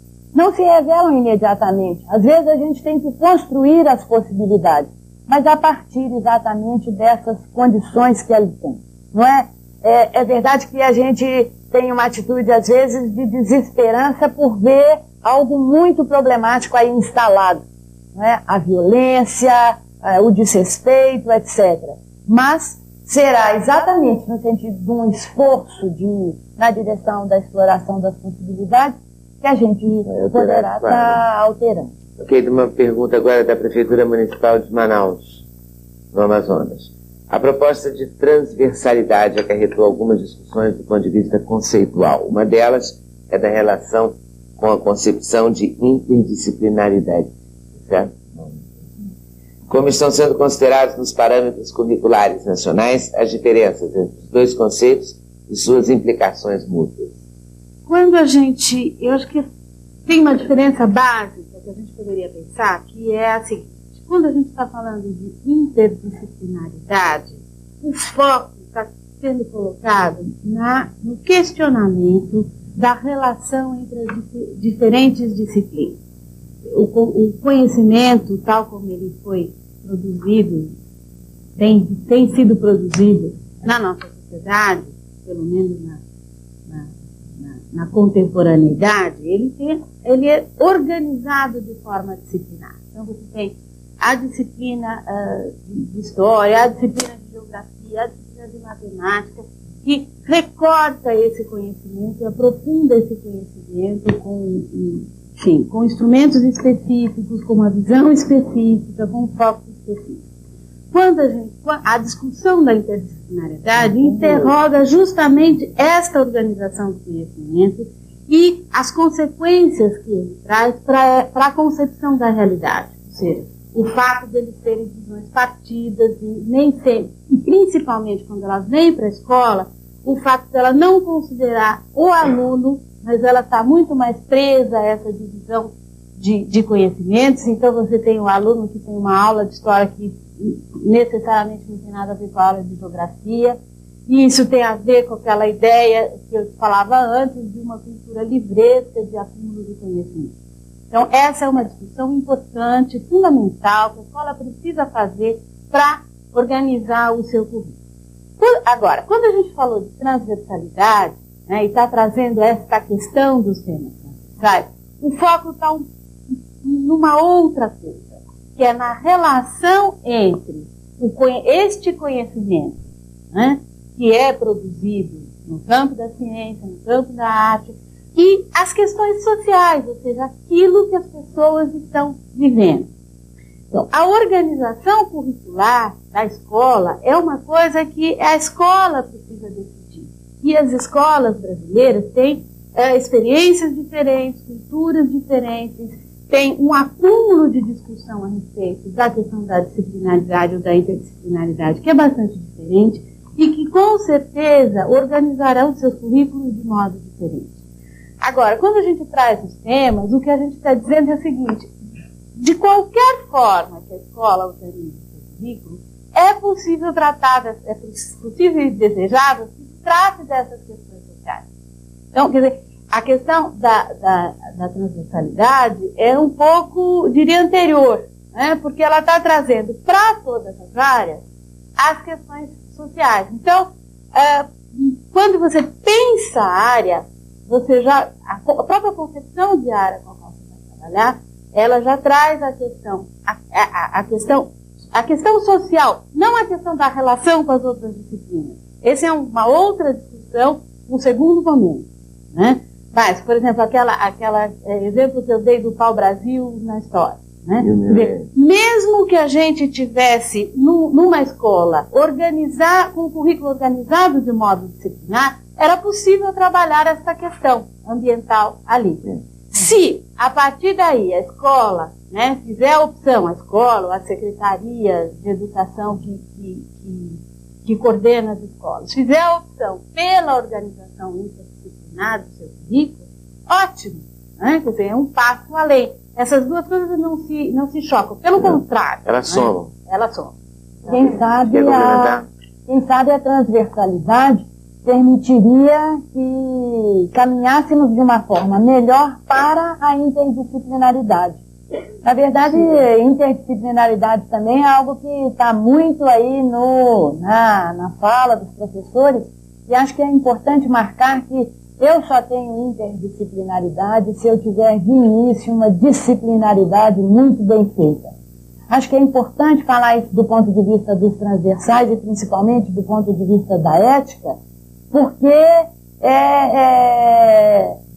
Speaker 14: se revelam imediatamente. Às vezes a gente tem que construir as possibilidades, mas a partir exatamente dessas condições que ele tem. Não é? É verdade que a gente tem uma atitude, às vezes, de desesperança por ver algo muito problemático aí instalado. Não é? A violência, o desrespeito, etc. Mas será exatamente no sentido de um esforço na direção da exploração das possibilidades que a gente poderá estar alterando.
Speaker 1: Ok, uma pergunta agora da Prefeitura Municipal de Manaus, no Amazonas. A proposta de transversalidade acarretou algumas discussões do ponto de vista conceitual. Uma delas é da relação com a concepção de interdisciplinaridade. Certo? Como estão sendo considerados nos parâmetros curriculares nacionais as diferenças entre os dois conceitos e suas implicações mútuas?
Speaker 9: Quando a gente... Eu acho que tem uma diferença básica que a gente poderia pensar, que é a seguinte. Quando a gente está falando de interdisciplinaridade, o foco está sendo colocado no questionamento da relação entre as diferentes disciplinas. O conhecimento, tal como ele foi produzido, tem sido produzido na nossa sociedade, pelo menos
Speaker 13: na contemporaneidade, ele é organizado de forma disciplinar. Então, você tem a disciplina de história, a disciplina de geografia, a disciplina de matemática, que recorta esse conhecimento, aprofunda esse conhecimento com instrumentos específicos, com uma visão específica, com um foco específico. A discussão da interdisciplinariedade interroga justamente esta organização do conhecimento e as consequências que ele traz para a concepção da realidade. Ou seja, o fato deles terem visões partidas e principalmente quando elas vêm para a escola, o fato dela não considerar o aluno, mas ela está muito mais presa a essa divisão de conhecimentos. Então você tem um aluno que tem uma aula de história que necessariamente não tem nada a ver com a aula de geografia, e isso tem a ver com aquela ideia que eu falava antes de uma cultura livresca de acúmulo de conhecimento. Então essa é uma discussão importante, fundamental, que a escola precisa fazer para organizar o seu currículo. Agora, quando a gente falou de transversalidade, né, e está trazendo essa questão dos temas transversais, o foco está numa outra coisa, que é na relação entre este conhecimento, né, que é produzido no campo da ciência, no campo da arte, e as questões sociais, ou seja, aquilo que as pessoas estão vivendo. Então, a organização curricular da escola é uma coisa que a escola precisa decidir. E as escolas brasileiras têm experiências diferentes, culturas diferentes, tem um acúmulo de discussão a respeito da questão da disciplinaridade ou da interdisciplinaridade, que é bastante diferente, e que, com certeza, organizarão seus currículos de modo diferente. Agora, quando a gente traz os temas, o que a gente está dizendo é o seguinte: de qualquer forma que a escola organize o seu currículo, é possível tratar, é possível e desejável que se trate dessas questões sociais. Então, quer dizer, a questão da transversalidade é um pouco, diria, anterior, né? Porque ela está trazendo para todas as áreas as questões sociais. Então, quando você pensa a área, a própria concepção de área com a qual você vai trabalhar, ela já traz a questão social, não a questão da relação com as outras disciplinas. Essa é uma outra discussão, um segundo momento, né? Mas, por exemplo, aquela exemplo que eu dei do pau-brasil na história, né? Mesmo que a gente tivesse numa escola com um currículo organizado de modo disciplinar, era possível trabalhar essa questão ambiental ali. Se, a partir daí, a escola, né, fizer a opção, a escola, ou a secretaria de educação que coordena as escolas, fizer a opção pela organização interdisciplinar do seu currículo, ótimo, né? Quer dizer, é um passo além. Essas duas coisas não se chocam, pelo contrário.
Speaker 1: Elas somam.
Speaker 13: Elas somam.
Speaker 14: Quem sabe a transversalidade permitiria que caminhássemos de uma forma melhor para a interdisciplinaridade. Na verdade, interdisciplinaridade também é algo que está muito aí na fala dos professores, e acho que é importante marcar que eu só tenho interdisciplinaridade se eu tiver de início uma disciplinaridade muito bem feita. Acho que é importante falar isso do ponto de vista dos transversais e principalmente do ponto de vista da ética, porque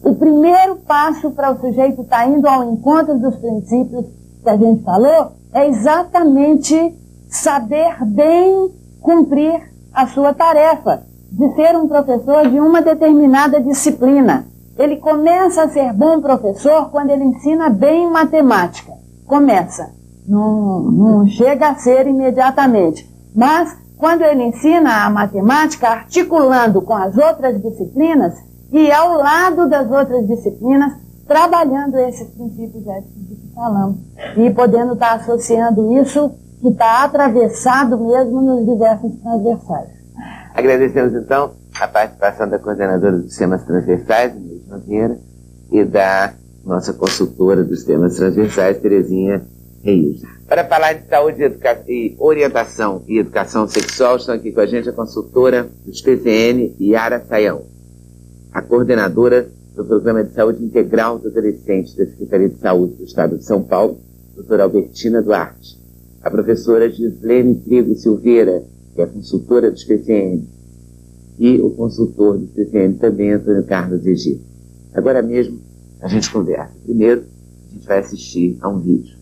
Speaker 14: o primeiro passo para o sujeito estar indo ao encontro dos princípios que a gente falou é exatamente saber bem cumprir a sua tarefa de ser um professor de uma determinada disciplina. Ele começa a ser bom professor quando ele ensina bem matemática. Começa. Não chega a ser imediatamente. Mas quando ele ensina a matemática articulando com as outras disciplinas e ao lado das outras disciplinas, trabalhando esses princípios éticos de que falamos. E podendo estar associando isso que está atravessado mesmo nos diversos transversais.
Speaker 1: Agradecemos, então, a participação da coordenadora dos temas transversais, Inês Vieira, e da nossa consultora dos temas transversais, Terezinha Reis. Para falar de saúde e orientação e educação sexual, estão aqui com a gente a consultora dos PCN, Yara Sayão, a coordenadora do Programa de Saúde Integral do Adolescente da Secretaria de Saúde do Estado de São Paulo, doutora Albertina Duarte, a professora Gislene Trigo Silveira, que é consultora do SPCN, e o consultor do SPCN também, Antônio Carlos Egito. Agora mesmo a gente conversa. Primeiro, a gente vai assistir a um vídeo.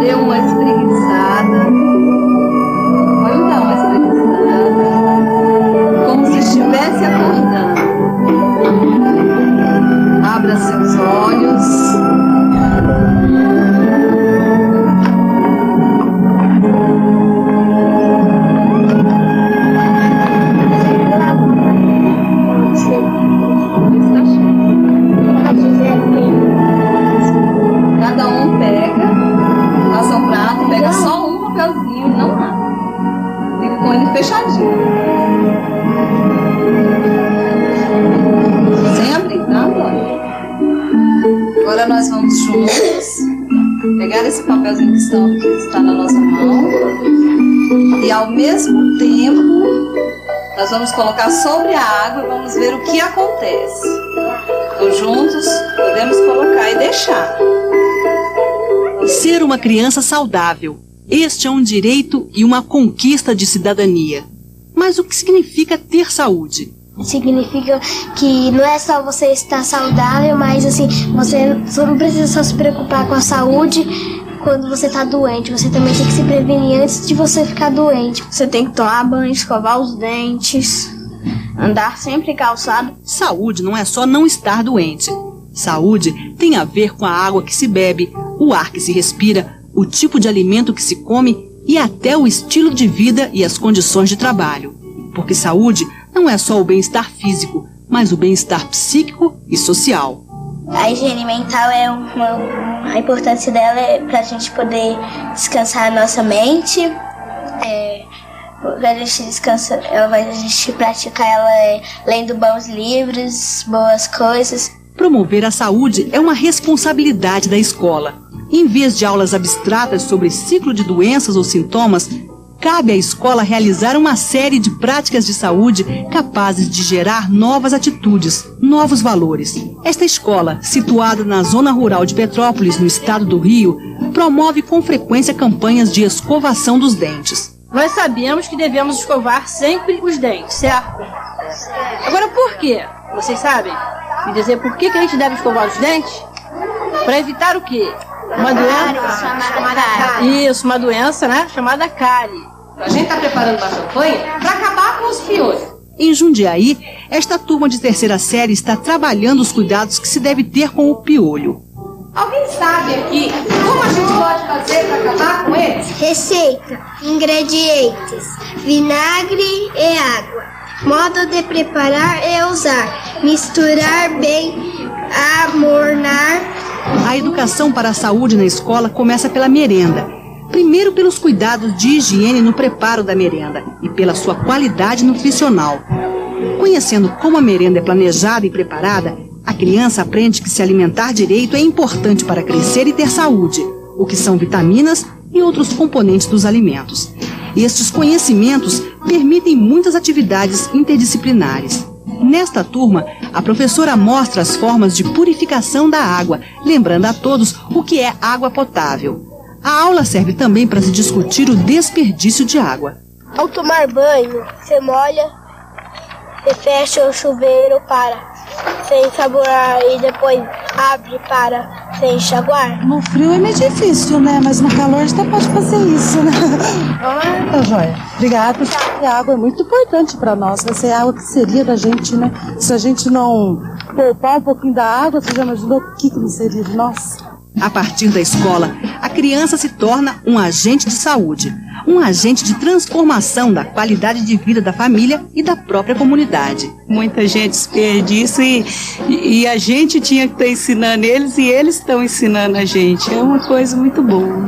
Speaker 15: Deu uma espreguiçada. Pode dar uma espreguiçada. Como se estivesse acordando. Abra seus olhos. Cada um passa um prato, pega só um papelzinho, não nada. Fica com ele fechadinho. Sem abrir, tá? Agora nós vamos juntos pegar esse papelzinho que está na nossa mão e ao mesmo tempo nós vamos colocar sobre a água e vamos ver o que acontece. Então, juntos podemos colocar e deixar.
Speaker 3: Ser uma criança saudável. Este é um direito e uma conquista de cidadania. Mas o que significa ter saúde?
Speaker 5: Significa que não é só você estar saudável, mas assim, você não precisa só se preocupar com a saúde quando você está doente. Você também tem que se prevenir antes de você ficar doente. Você tem que tomar banho, escovar os dentes, andar sempre calçado.
Speaker 3: Saúde não é só não estar doente. Saúde tem a ver com a água que se bebe, o ar que se respira, o tipo de alimento que se come e até o estilo de vida e as condições de trabalho. Porque saúde não é só o bem-estar físico, mas o bem-estar psíquico e social.
Speaker 5: A higiene mental a importância dela é para a gente poder descansar a nossa mente. Quando a gente descansa, a gente praticar ela lendo bons livros, boas coisas.
Speaker 3: Promover a saúde é uma responsabilidade da escola. Em vez de aulas abstratas sobre ciclo de doenças ou sintomas, cabe à escola realizar uma série de práticas de saúde capazes de gerar novas atitudes, novos valores. Esta escola, situada na zona rural de Petrópolis, no estado do Rio, promove com frequência campanhas de escovação dos dentes.
Speaker 9: Nós sabemos que devemos escovar sempre os dentes, certo? Agora por quê? Vocês sabem? Me dizer por que a gente deve escovar os dentes? Para evitar o quê? Uma doença chamada cárie. Isso, uma doença, né? Chamada cárie.
Speaker 12: A gente está preparando uma campanha para acabar com os piolhos.
Speaker 3: Em Jundiaí, esta turma de terceira série está trabalhando os cuidados que se deve ter com o piolho.
Speaker 12: Alguém sabe aqui como a gente pode fazer para acabar com eles?
Speaker 5: Receita: ingredientes: vinagre e água. Modo de preparar e usar: misturar bem, amornar.
Speaker 3: A educação para a saúde na escola começa pela merenda. Primeiro pelos cuidados de higiene no preparo da merenda e pela sua qualidade nutricional. Conhecendo como a merenda é planejada e preparada, a criança aprende que se alimentar direito é importante para crescer e ter saúde, o que são vitaminas e outros componentes dos alimentos. Estes conhecimentos permitem muitas atividades interdisciplinares. Nesta turma, a professora mostra as formas de purificação da água, lembrando a todos o que é água potável. A aula serve também para se discutir o desperdício de água.
Speaker 5: Ao tomar banho, você molha e fecha o chuveiro para sem ensaboar e depois abre para sem enxaguar.
Speaker 14: No frio é meio difícil, né? Mas no calor a gente até pode fazer isso, né? Tá joia. Obrigada. A água é muito importante para nós. Vai ser a água que seria da gente, né? Se a gente não poupar um pouquinho da água, você já imaginou o que não seria de nós?
Speaker 3: A partir da escola, a criança se torna um agente de saúde, um agente de transformação da qualidade de vida da família e da própria comunidade.
Speaker 16: Muita gente desperdiça e a gente tinha que estar ensinando eles e eles estão ensinando a gente. É uma coisa muito boa.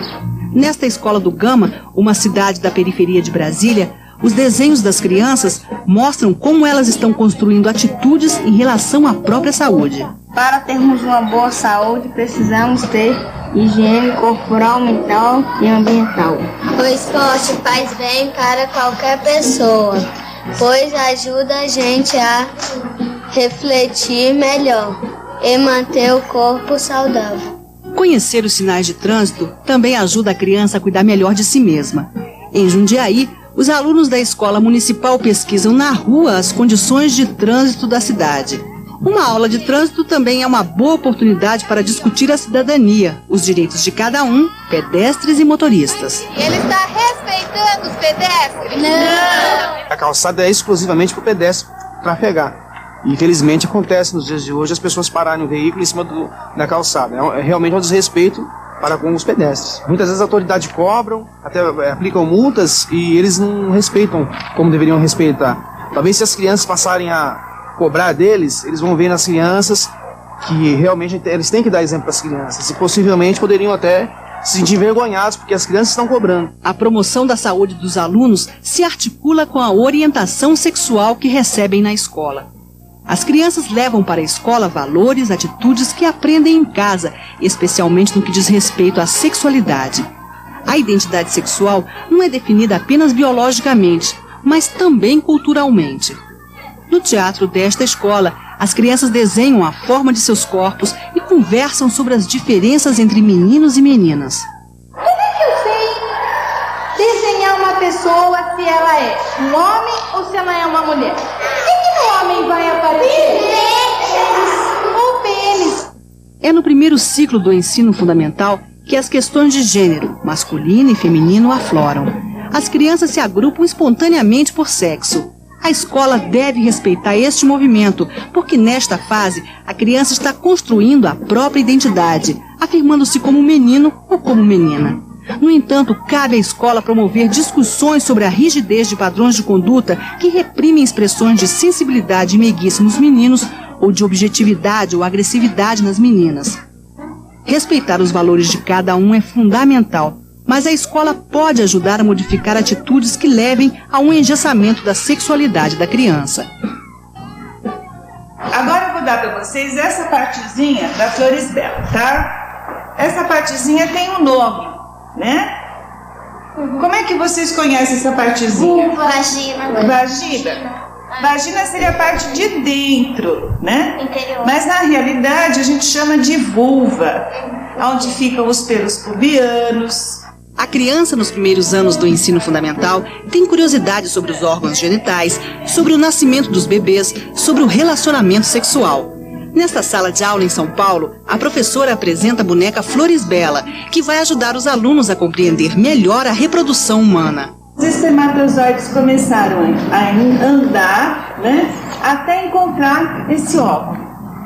Speaker 3: Nesta escola do Gama, uma cidade da periferia de Brasília, Os desenhos das crianças mostram como elas estão construindo atitudes em relação à própria saúde.
Speaker 5: Para termos uma boa saúde, precisamos ter higiene corporal, mental e ambiental.
Speaker 17: O esporte faz bem para qualquer pessoa, pois ajuda a gente a refletir melhor e manter o corpo saudável.
Speaker 3: Conhecer os sinais de trânsito também ajuda a criança a cuidar melhor de si mesma. Em Jundiaí, os alunos da escola municipal pesquisam na rua as condições de trânsito da cidade. Uma aula de trânsito também é uma boa oportunidade para discutir a cidadania, os direitos de cada um, pedestres e motoristas.
Speaker 17: Ele está respeitando os pedestres? Não!
Speaker 18: A calçada é exclusivamente para o pedestre trafegar. E, infelizmente, acontece nos dias de hoje as pessoas pararem o veículo em cima da calçada. É realmente um desrespeito para com os pedestres. Muitas vezes as autoridades cobram, até aplicam multas e eles não respeitam como deveriam respeitar. Talvez se as crianças passarem a cobrar deles, eles vão ver nas crianças que realmente eles têm que dar exemplo para as crianças e possivelmente poderiam até se sentir envergonhados porque as crianças estão cobrando.
Speaker 3: A promoção da saúde dos alunos se articula com a orientação sexual que recebem na escola. As crianças levam para a escola valores, atitudes que aprendem em casa, especialmente no que diz respeito à sexualidade. A identidade sexual não é definida apenas biologicamente, mas também culturalmente. No teatro desta escola, as crianças desenham a forma de seus corpos e conversam sobre as diferenças entre meninos e meninas.
Speaker 6: Como é que eu sei desenhar uma pessoa se ela é um homem ou se ela é uma mulher? O homem vai aparecer? O pênis.
Speaker 3: É no primeiro ciclo do ensino fundamental que as questões de gênero, masculino e feminino, afloram. As crianças se agrupam espontaneamente por sexo. A escola deve respeitar este movimento, porque nesta fase a criança está construindo a própria identidade, afirmando-se como menino ou como menina. No entanto, cabe à escola promover discussões sobre a rigidez de padrões de conduta que reprimem expressões de sensibilidade e meiguice nos meninos ou de objetividade ou agressividade nas meninas. Respeitar os valores de cada um é fundamental, mas a escola pode ajudar a modificar atitudes que levem a um engessamento da sexualidade da criança.
Speaker 19: Agora eu vou dar para vocês essa partezinha da Florisbela, tá? Essa partezinha tem um nome, né? Como é que vocês conhecem essa partezinha?
Speaker 17: Vagina.
Speaker 19: Vagina. Vagina seria a parte de dentro, né?
Speaker 17: Interior.
Speaker 19: Mas na realidade a gente chama de vulva, onde ficam os pelos pubianos.
Speaker 3: A criança, nos primeiros anos do ensino fundamental, tem curiosidade sobre os órgãos genitais, sobre o nascimento dos bebês, sobre o relacionamento sexual. Nesta sala de aula em São Paulo, a professora apresenta a boneca Florisbela, que vai ajudar os alunos a compreender melhor a reprodução humana.
Speaker 19: Os espermatozoides começaram a andar, né, até encontrar esse óvulo.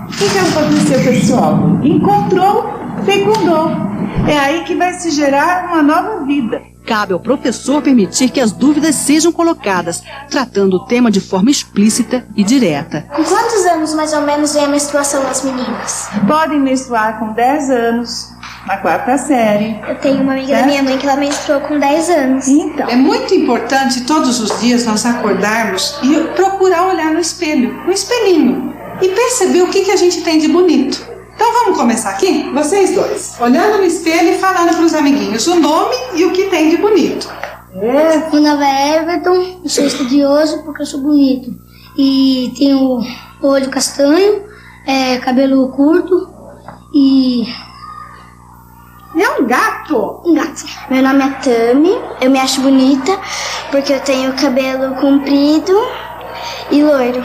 Speaker 19: O que aconteceu com esse óvulo? Encontrou, fecundou. É aí que vai se gerar uma nova vida.
Speaker 3: Cabe ao professor permitir que as dúvidas sejam colocadas, tratando o tema de forma explícita e direta.
Speaker 17: Com quantos anos mais ou menos vem a menstruação das meninas?
Speaker 19: Podem menstruar com 10 anos, na 4ª série.
Speaker 17: Eu tenho uma amiga da minha mãe que ela menstruou com 10 anos.
Speaker 19: Então.
Speaker 20: É muito importante todos os dias nós acordarmos e procurar olhar no espelho, no espelhinho, e perceber o que a gente tem de bonito. Então vamos começar aqui? Vocês dois, olhando no espelho e falando para os amiguinhos o nome e o que tem de bonito.
Speaker 5: Meu nome é Everton, eu sou estudioso porque eu sou bonito. E tenho olho castanho, cabelo curto e...
Speaker 19: É um gato?
Speaker 5: Um gato. Meu nome é Tami, eu me acho bonita porque eu tenho cabelo comprido e loiro.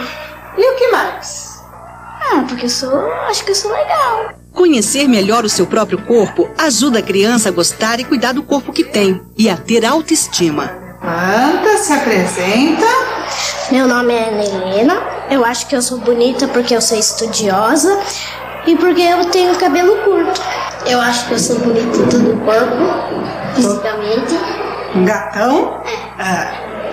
Speaker 19: E o que mais?
Speaker 5: Porque acho que eu sou legal.
Speaker 3: Conhecer melhor o seu próprio corpo ajuda a criança a gostar e cuidar do corpo que tem e a ter autoestima.
Speaker 20: Anta, se apresenta.
Speaker 5: Meu nome é Helena, eu acho que eu sou bonita porque eu sou estudiosa e porque eu tenho cabelo curto. Eu acho que eu sou bonita em todo o corpo, fisicamente.
Speaker 20: Um gatão?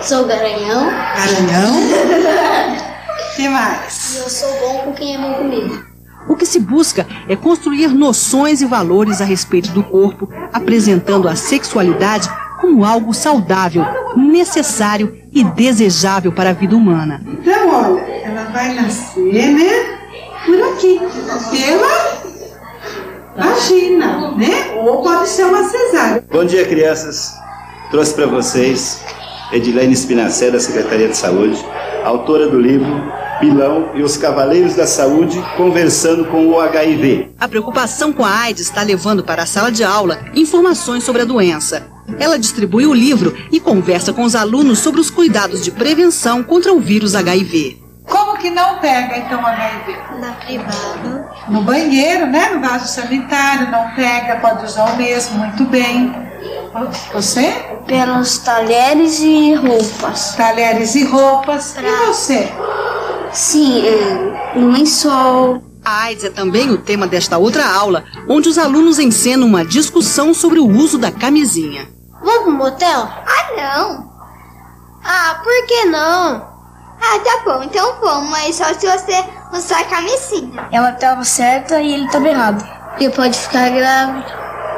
Speaker 5: Sou garanhão.
Speaker 20: Garanhão? O que mais?
Speaker 5: Eu sou bom com quem é bom comigo.
Speaker 3: O que se busca é construir noções e valores a respeito do corpo, apresentando a sexualidade como algo saudável, necessário e desejável para a vida humana.
Speaker 20: Então, olha, ela vai nascer, né? Por aqui, pela vagina, né? Ou pode ser uma cesárea.
Speaker 21: Bom dia, crianças. Trouxe para vocês Edilene Spinacé, da Secretaria de Saúde, autora do livro Pilão e os Cavaleiros da Saúde conversando com o HIV.
Speaker 3: A preocupação com a AIDS está levando para a sala de aula informações sobre a doença. Ela distribui o livro e conversa com os alunos sobre os cuidados de prevenção contra o vírus HIV.
Speaker 20: Como que não pega, então, HIV?
Speaker 17: Na privada.
Speaker 20: No banheiro, né? No vaso sanitário, não pega, pode usar o mesmo, muito bem. Você?
Speaker 17: Pelos talheres e roupas.
Speaker 20: Talheres e roupas. E você?
Speaker 17: Sim, no lençol.
Speaker 3: A AIDS é também o tema desta outra aula, onde os alunos encenam uma discussão sobre o uso da camisinha.
Speaker 17: Vamos pro motel? Ah, não. Ah, por que não? Ah, tá bom, então vamos, mas só se você usar a camisinha. Ela tava certa e ele tava errado. Ele pode ficar grávida,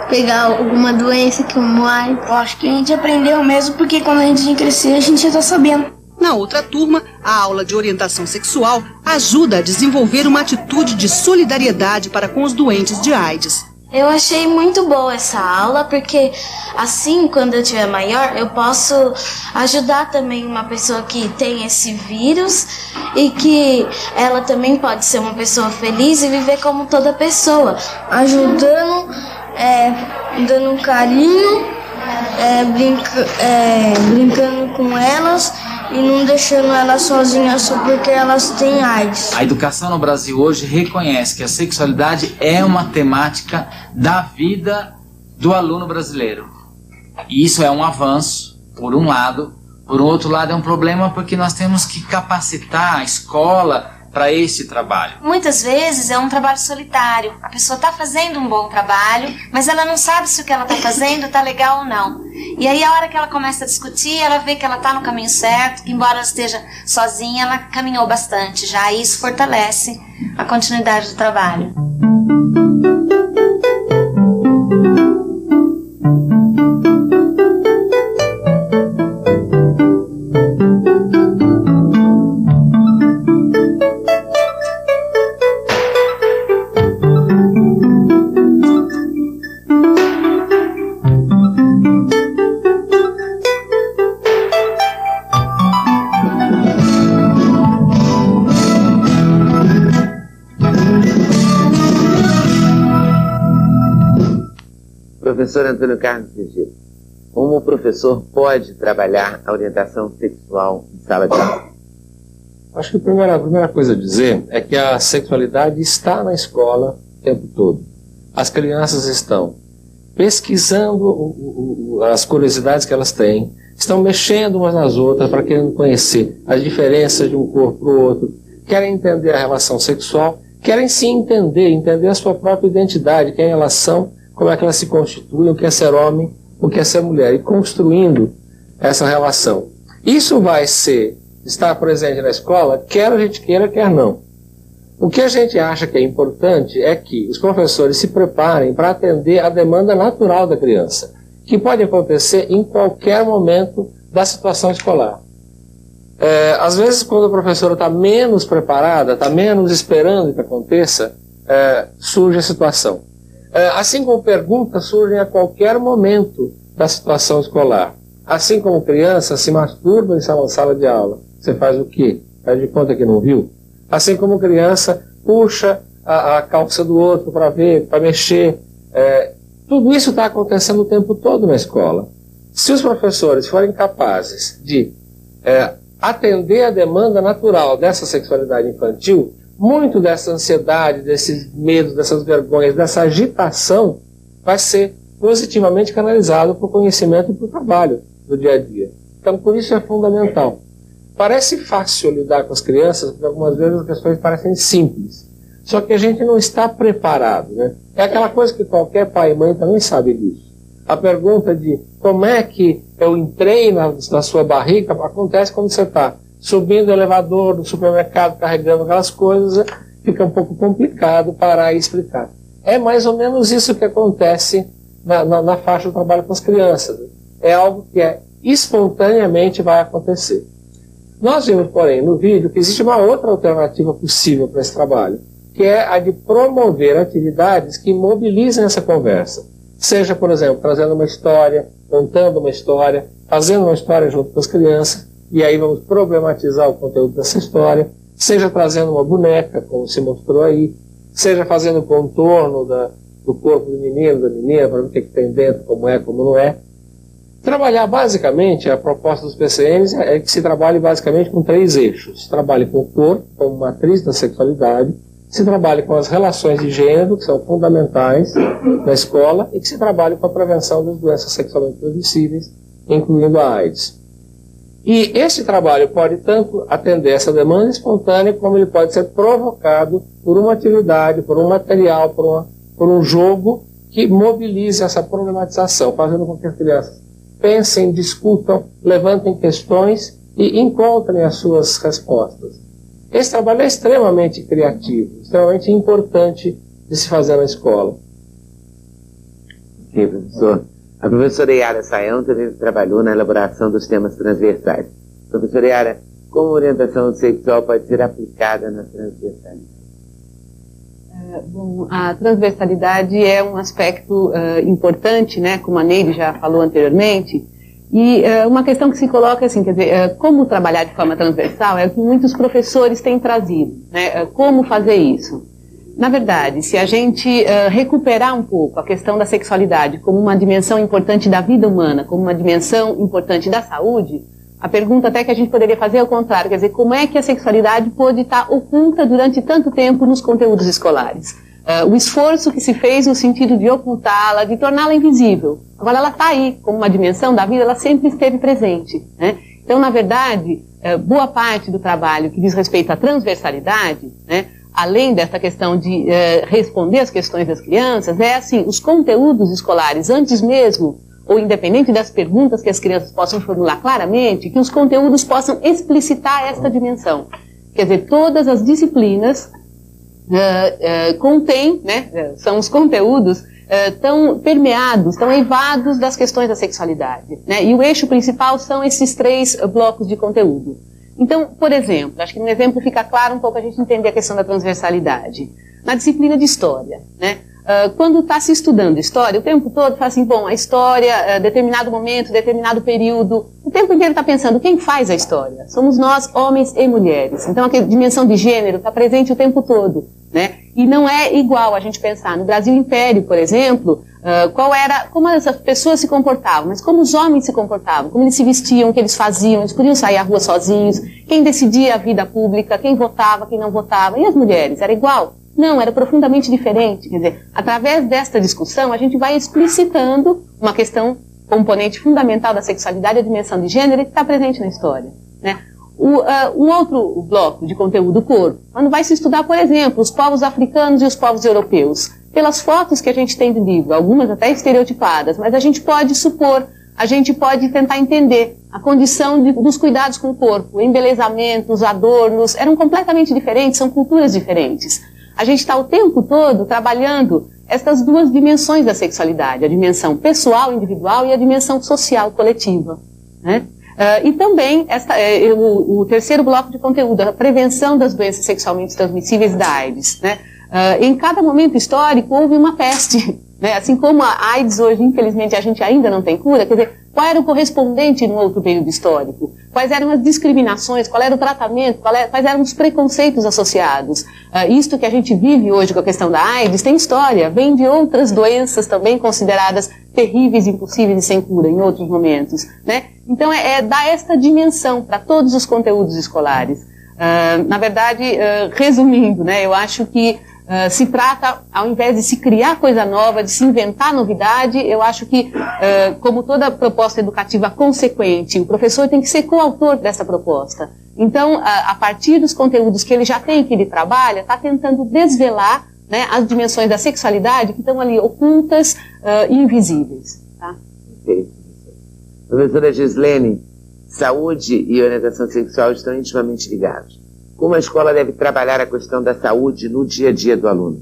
Speaker 17: pegar alguma doença que o AIDS. Eu acho que a gente aprendeu mesmo, porque quando a gente crescer, a gente já tá sabendo.
Speaker 3: Na outra turma, a aula de orientação sexual ajuda a desenvolver uma atitude de solidariedade para com os doentes de AIDS.
Speaker 22: Eu achei muito boa essa aula, porque assim, quando eu tiver maior, eu posso ajudar também uma pessoa que tem esse vírus e que ela também pode ser uma pessoa feliz e viver como toda pessoa, ajudando, dando um carinho, brincando com elas e não deixando elas sozinhas só porque elas têm AIDS.
Speaker 23: A educação no Brasil hoje reconhece que a sexualidade é uma temática da vida do aluno brasileiro. E isso é um avanço, por um lado. Por outro lado, é um problema porque nós temos que capacitar a escola para esse trabalho.
Speaker 12: Muitas vezes é um trabalho solitário. A pessoa está fazendo um bom trabalho, mas ela não sabe se o que ela está fazendo está legal ou não. E aí, a hora que ela começa a discutir, ela vê que ela está no caminho certo, que embora ela esteja sozinha, ela caminhou bastante já. E isso fortalece a continuidade do trabalho.
Speaker 1: Professor Antônio Carlos Vigil, como o professor pode trabalhar a orientação sexual em sala de aula?
Speaker 2: Acho que a primeira coisa a dizer é que a sexualidade está na escola o tempo todo. As crianças estão pesquisando as curiosidades que elas têm, estão mexendo umas nas outras para querendo conhecer as diferenças de um corpo para o outro, querem entender a relação sexual, querem se entender a sua própria identidade, quem elas são, como é que elas se constituem, o que é ser homem, o que é ser mulher, e construindo essa relação. Isso vai estar presente na escola, quer a gente queira, quer não. O que a gente acha que é importante é que os professores se preparem para atender a demanda natural da criança, que pode acontecer em qualquer momento da situação escolar. Às vezes, quando a professora está menos preparada, está menos esperando que aconteça, surge a situação. Assim como perguntas surgem a qualquer momento da situação escolar. Assim como criança se masturba em sala de aula. Você faz o quê? Faz de conta que não viu? Assim como criança puxa a calça do outro para ver, para mexer. Tudo isso está acontecendo o tempo todo na escola. Se os professores forem capazes de atender a demanda natural dessa sexualidade infantil, muito dessa ansiedade, desses medos, dessas vergonhas, dessa agitação vai ser positivamente canalizado para o conhecimento e para o trabalho do dia a dia. Então, por isso é fundamental. Parece fácil lidar com as crianças, porque algumas vezes as questões parecem simples. Só que a gente não está preparado, né? É aquela coisa que qualquer pai e mãe também sabe disso. A pergunta de como é que eu entrei na sua barriga acontece quando você está subindo o elevador do supermercado, carregando aquelas coisas, fica um pouco complicado parar e explicar. É mais ou menos isso que acontece na faixa do trabalho com as crianças.
Speaker 4: é algo que espontaneamente vai acontecer. Nós vimos, porém, no vídeo que existe uma outra alternativa possível para esse trabalho, que é a de promover atividades que mobilizem essa conversa. Seja, por exemplo, trazendo uma história, contando uma história, fazendo uma história junto com as crianças, e aí vamos problematizar o conteúdo dessa história, seja trazendo uma boneca, como se mostrou aí, seja fazendo contorno do corpo do menino, da menina, para ver o que tem dentro, como é, como não é. Trabalhar basicamente, a proposta dos PCNs é que se trabalhe basicamente com 3 eixos. Se trabalhe com o corpo, como matriz da sexualidade, se trabalhe com as relações de gênero, que são fundamentais na escola, e que se trabalhe com a prevenção das doenças sexualmente transmissíveis, incluindo a AIDS. E esse trabalho pode tanto atender essa demanda espontânea, como ele pode ser provocado por uma atividade, por um material, por um jogo que mobilize essa problematização, fazendo com que as crianças pensem, discutam, levantem questões e encontrem as suas respostas. Esse trabalho é extremamente criativo, extremamente importante de se fazer na escola.
Speaker 1: Sim, professor. A professora Yara Sayão também trabalhou na elaboração dos temas transversais. Professora Yara, como a orientação sexual pode ser aplicada na transversalidade?
Speaker 7: Bom, a transversalidade é um aspecto importante, né, como a Neide já falou anteriormente, e uma questão que se coloca assim, quer dizer, como trabalhar de forma transversal é o que muitos professores têm trazido, né, como fazer isso. Na verdade, se a gente recuperar um pouco a questão da sexualidade como uma dimensão importante da vida humana, como uma dimensão importante da saúde, a pergunta até que a gente poderia fazer é o contrário, quer dizer, como é que a sexualidade pode estar oculta durante tanto tempo nos conteúdos escolares? O esforço que se fez no sentido de ocultá-la, de torná-la invisível. Agora ela está aí, como uma dimensão da vida, ela sempre esteve presente, né? Então, na verdade, boa parte do trabalho que diz respeito à transversalidade, né, além dessa questão de responder às questões das crianças, é assim, os conteúdos escolares, antes mesmo, ou independente das perguntas que as crianças possam formular claramente, que os conteúdos possam explicitar esta dimensão. Quer dizer, todas as disciplinas contêm, né, são os conteúdos tão permeados, tão eivados das questões da sexualidade, né, e o eixo principal são esses 3 blocos de conteúdo. Então, por exemplo, acho que no exemplo fica claro um pouco a gente entender a questão da transversalidade. Na disciplina de história, né, quando está se estudando história, o tempo todo fala assim, bom, a história, determinado momento, determinado período, o tempo inteiro está pensando, quem faz a história? Somos nós, homens e mulheres. Então, a dimensão de gênero está presente o tempo todo, né? E não é igual a gente pensar no Brasil Império, por exemplo, como essas pessoas se comportavam, mas como os homens se comportavam, como eles se vestiam, o que eles faziam, eles podiam sair à rua sozinhos, quem decidia a vida pública, quem votava, quem não votava, e as mulheres, era igual? Não, era profundamente diferente. Quer dizer, através desta discussão, a gente vai explicitando uma questão, componente fundamental da sexualidade, a dimensão de gênero, que está presente na história, né? O outro bloco de conteúdo, o corpo, quando vai se estudar, por exemplo, os povos africanos e os povos europeus, pelas fotos que a gente tem do livro, algumas até estereotipadas, mas a gente pode supor, a gente pode tentar entender a condição dos cuidados com o corpo, o embelezamento, os adornos, eram completamente diferentes, são culturas diferentes. A gente está o tempo todo trabalhando estas 2 dimensões da sexualidade, a dimensão pessoal, individual, e a dimensão social, coletiva, né? E também o terceiro bloco de conteúdo, a prevenção das doenças sexualmente transmissíveis da AIDS, né? Em cada momento histórico houve uma peste, né? Assim como a AIDS hoje, infelizmente, a gente ainda não tem cura, quer dizer, qual era o correspondente no outro período histórico? Quais eram as discriminações? Qual era o tratamento? Quais eram os preconceitos associados? Isto que a gente vive hoje com a questão da AIDS tem história, vem de outras doenças também consideradas terríveis, impossíveis e sem cura em outros momentos, né? Então dar esta dimensão para todos os conteúdos escolares. Na verdade, resumindo, né, eu acho que se trata, ao invés de se criar coisa nova, de se inventar novidade, eu acho que, como toda proposta educativa consequente, o professor tem que ser coautor dessa proposta. Então, a partir dos conteúdos que ele já tem, que ele trabalha, está tentando desvelar, né, as dimensões da sexualidade que estão ali ocultas e invisíveis. Tá?
Speaker 1: Perfeito. Professora Gislene, saúde e orientação sexual estão intimamente ligados. Como a escola deve trabalhar a questão da saúde no dia a dia do aluno?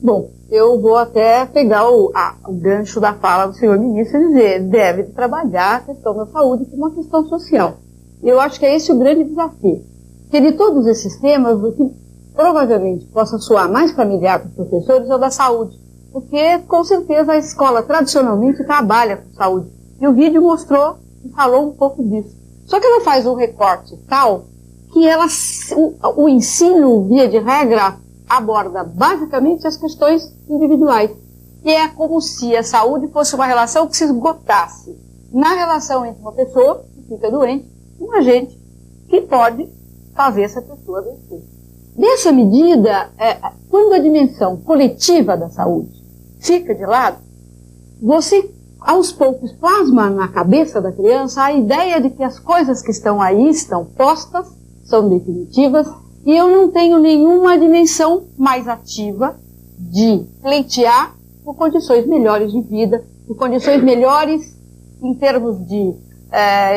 Speaker 9: Bom, eu vou até pegar o gancho da fala do senhor ministro e dizer, deve trabalhar a questão da saúde como uma questão social. E eu acho que é esse o grande desafio. Que de todos esses temas, o que provavelmente possa soar mais familiar para os professores é o da saúde. Porque, com certeza, a escola tradicionalmente trabalha com saúde. E o vídeo mostrou e falou um pouco disso. Só que ela faz um recorte tal que o ensino, via de regra, aborda basicamente as questões individuais. E é como se a saúde fosse uma relação que se esgotasse na relação entre uma pessoa que fica doente e um agente que pode fazer essa pessoa vencer. Dessa medida, quando a dimensão coletiva da saúde fica de lado, você, aos poucos, plasma na cabeça da criança a ideia de que as coisas que estão aí estão postas, são definitivas, e eu não tenho nenhuma dimensão mais ativa de pleitear por condições melhores de vida, por condições melhores em termos de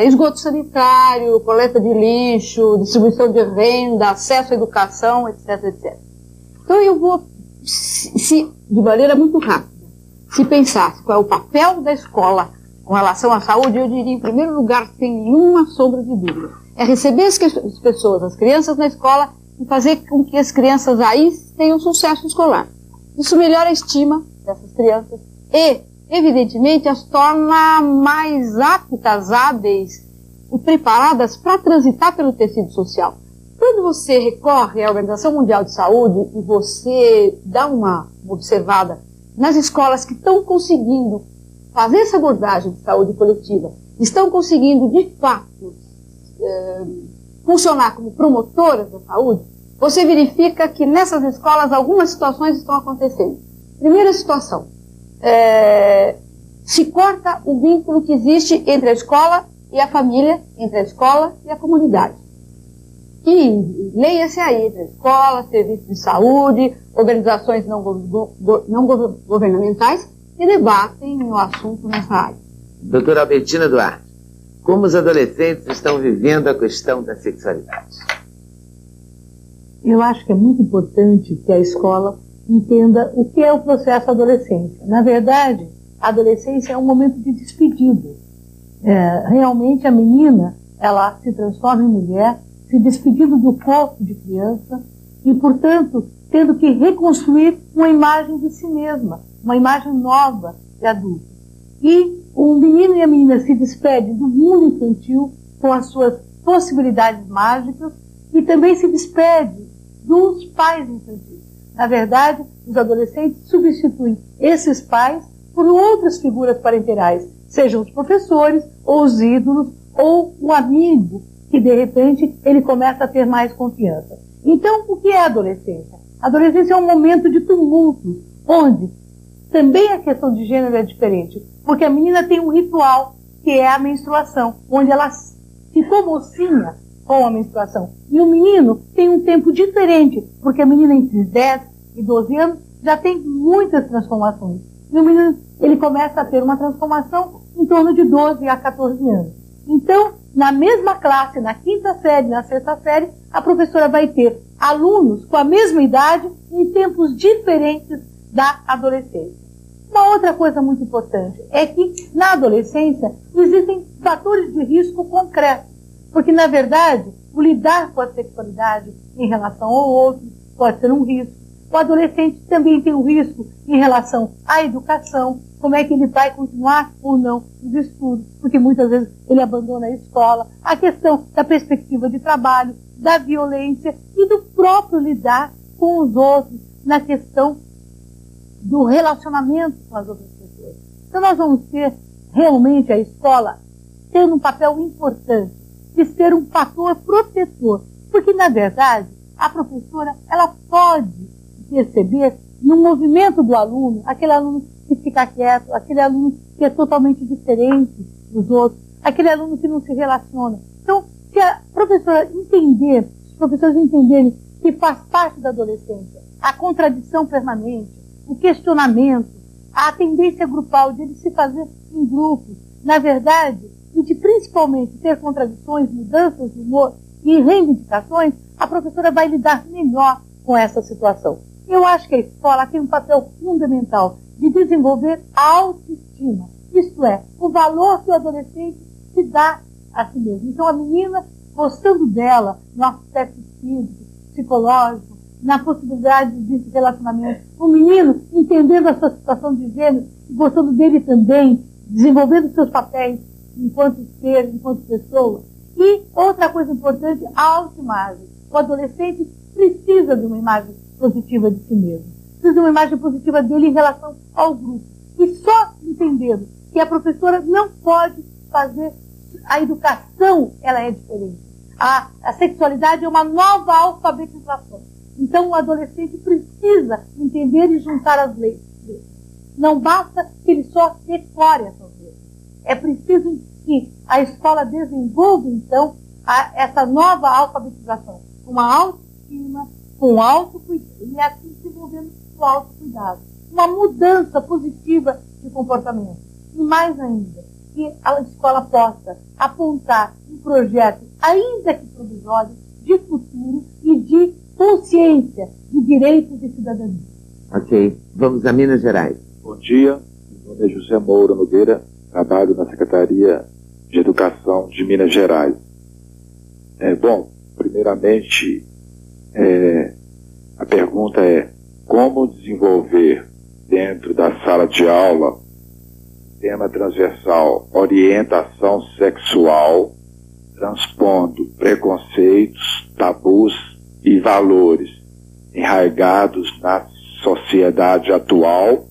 Speaker 9: esgoto sanitário, coleta de lixo, distribuição de renda, acesso à educação, etc, etc. Então eu vou, de maneira muito rápida, se pensasse qual é o papel da escola com relação à saúde, eu diria, em primeiro lugar, sem nenhuma sombra de dúvida, é receber as pessoas, as crianças na escola e fazer com que as crianças aí tenham sucesso escolar. Isso melhora a estima dessas crianças e, evidentemente, as torna mais aptas, hábeis e preparadas para transitar pelo tecido social. Quando você recorre à Organização Mundial de Saúde e você dá uma observada nas escolas que estão conseguindo fazer essa abordagem de saúde coletiva, estão conseguindo, de fato, funcionar como promotoras da saúde, você verifica que nessas escolas algumas situações estão acontecendo. Primeira situação, se corta o vínculo que existe entre a escola e a família, entre a escola e a comunidade. E leia-se aí, entre a escola, serviços de saúde, organizações não governamentais que debatem o assunto nessa área.
Speaker 1: Doutora Albertina Duarte, como os adolescentes estão vivendo a questão da sexualidade?
Speaker 14: Eu acho que é muito importante que a escola entenda o que é o processo da adolescência. Na verdade, a adolescência é um momento de despedida. Realmente a menina, ela se transforma em mulher, se despedindo do corpo de criança e, portanto, tendo que reconstruir uma imagem de si mesma, uma imagem nova de adulto. E o menino e a menina se despedem do mundo infantil com as suas possibilidades mágicas e também se despedem dos pais infantis. Na verdade, os adolescentes substituem esses pais por outras figuras parenterais, sejam os professores, ou os ídolos, ou o amigo, que de repente ele começa a ter mais confiança. Então, o que é a adolescência? A adolescência é um momento de tumulto, onde também a questão de gênero é diferente, porque a menina tem um ritual, que é a menstruação, onde ela ficou mocinha com a menstruação. E o menino tem um tempo diferente, porque a menina entre 10 e 12 anos já tem muitas transformações. E o menino, ele começa a ter uma transformação em torno de 12 a 14 anos. Então, na mesma classe, na quinta série, na sexta série, a professora vai ter alunos com a mesma idade em tempos diferentes da adolescência. Uma outra coisa muito importante é que na adolescência existem fatores de risco concretos, porque na verdade o lidar com a sexualidade em relação ao outro pode ser um risco. O adolescente também tem um risco em relação à educação, como é que ele vai continuar ou não os estudos, porque muitas vezes ele abandona a escola, a questão da perspectiva de trabalho, da violência e do próprio lidar com os outros na questão do relacionamento com as outras pessoas. Então nós vamos ter realmente a escola tendo um papel importante de ser um fator protetor, porque na verdade a professora ela pode perceber no movimento do aluno, aquele aluno que fica quieto, aquele aluno que é totalmente diferente dos outros, aquele aluno que não se relaciona. Então, se a professora entender, os professores entenderem que faz parte da adolescência a contradição permanente, o questionamento, a tendência grupal de ele se fazer em grupos, na verdade, e de principalmente ter contradições, mudanças de humor e reivindicações, a professora vai lidar melhor com essa situação.
Speaker 8: Eu acho que a escola tem um papel fundamental de desenvolver a autoestima, isto é, o valor que o adolescente se dá a si mesmo. Então, a menina, gostando dela, no aspecto físico, psicológico, na possibilidade de relacionamento, o menino entendendo a sua situação de gênero, gostando dele também, desenvolvendo seus papéis enquanto ser, enquanto pessoa. E outra coisa importante, a autoimagem. O adolescente precisa de uma imagem positiva de si mesmo, precisa de uma imagem positiva dele em relação ao grupo. E só entendendo que a professora não pode fazer a educação, ela é diferente. A sexualidade é uma nova alfabetização. Então o adolescente precisa entender e juntar as leis dele. Não basta que ele só decore essas leis. É preciso que a escola desenvolva, então, essa nova alfabetização, uma autoestima, com autocuidado, e assim desenvolvendo o autocuidado. Uma mudança positiva de comportamento. E mais ainda, que a escola possa apontar um projeto, ainda que provisório, de futuro e de consciência de direitos e cidadania.
Speaker 1: Ok, vamos a Minas Gerais.
Speaker 10: Bom dia, meu nome é José Moura Nogueira, trabalho na Secretaria de Educação de Minas Gerais. Bom, primeiramente, a pergunta é como desenvolver dentro da sala de aula tema transversal orientação sexual, transpondo preconceitos, tabus e valores enraigados na sociedade atual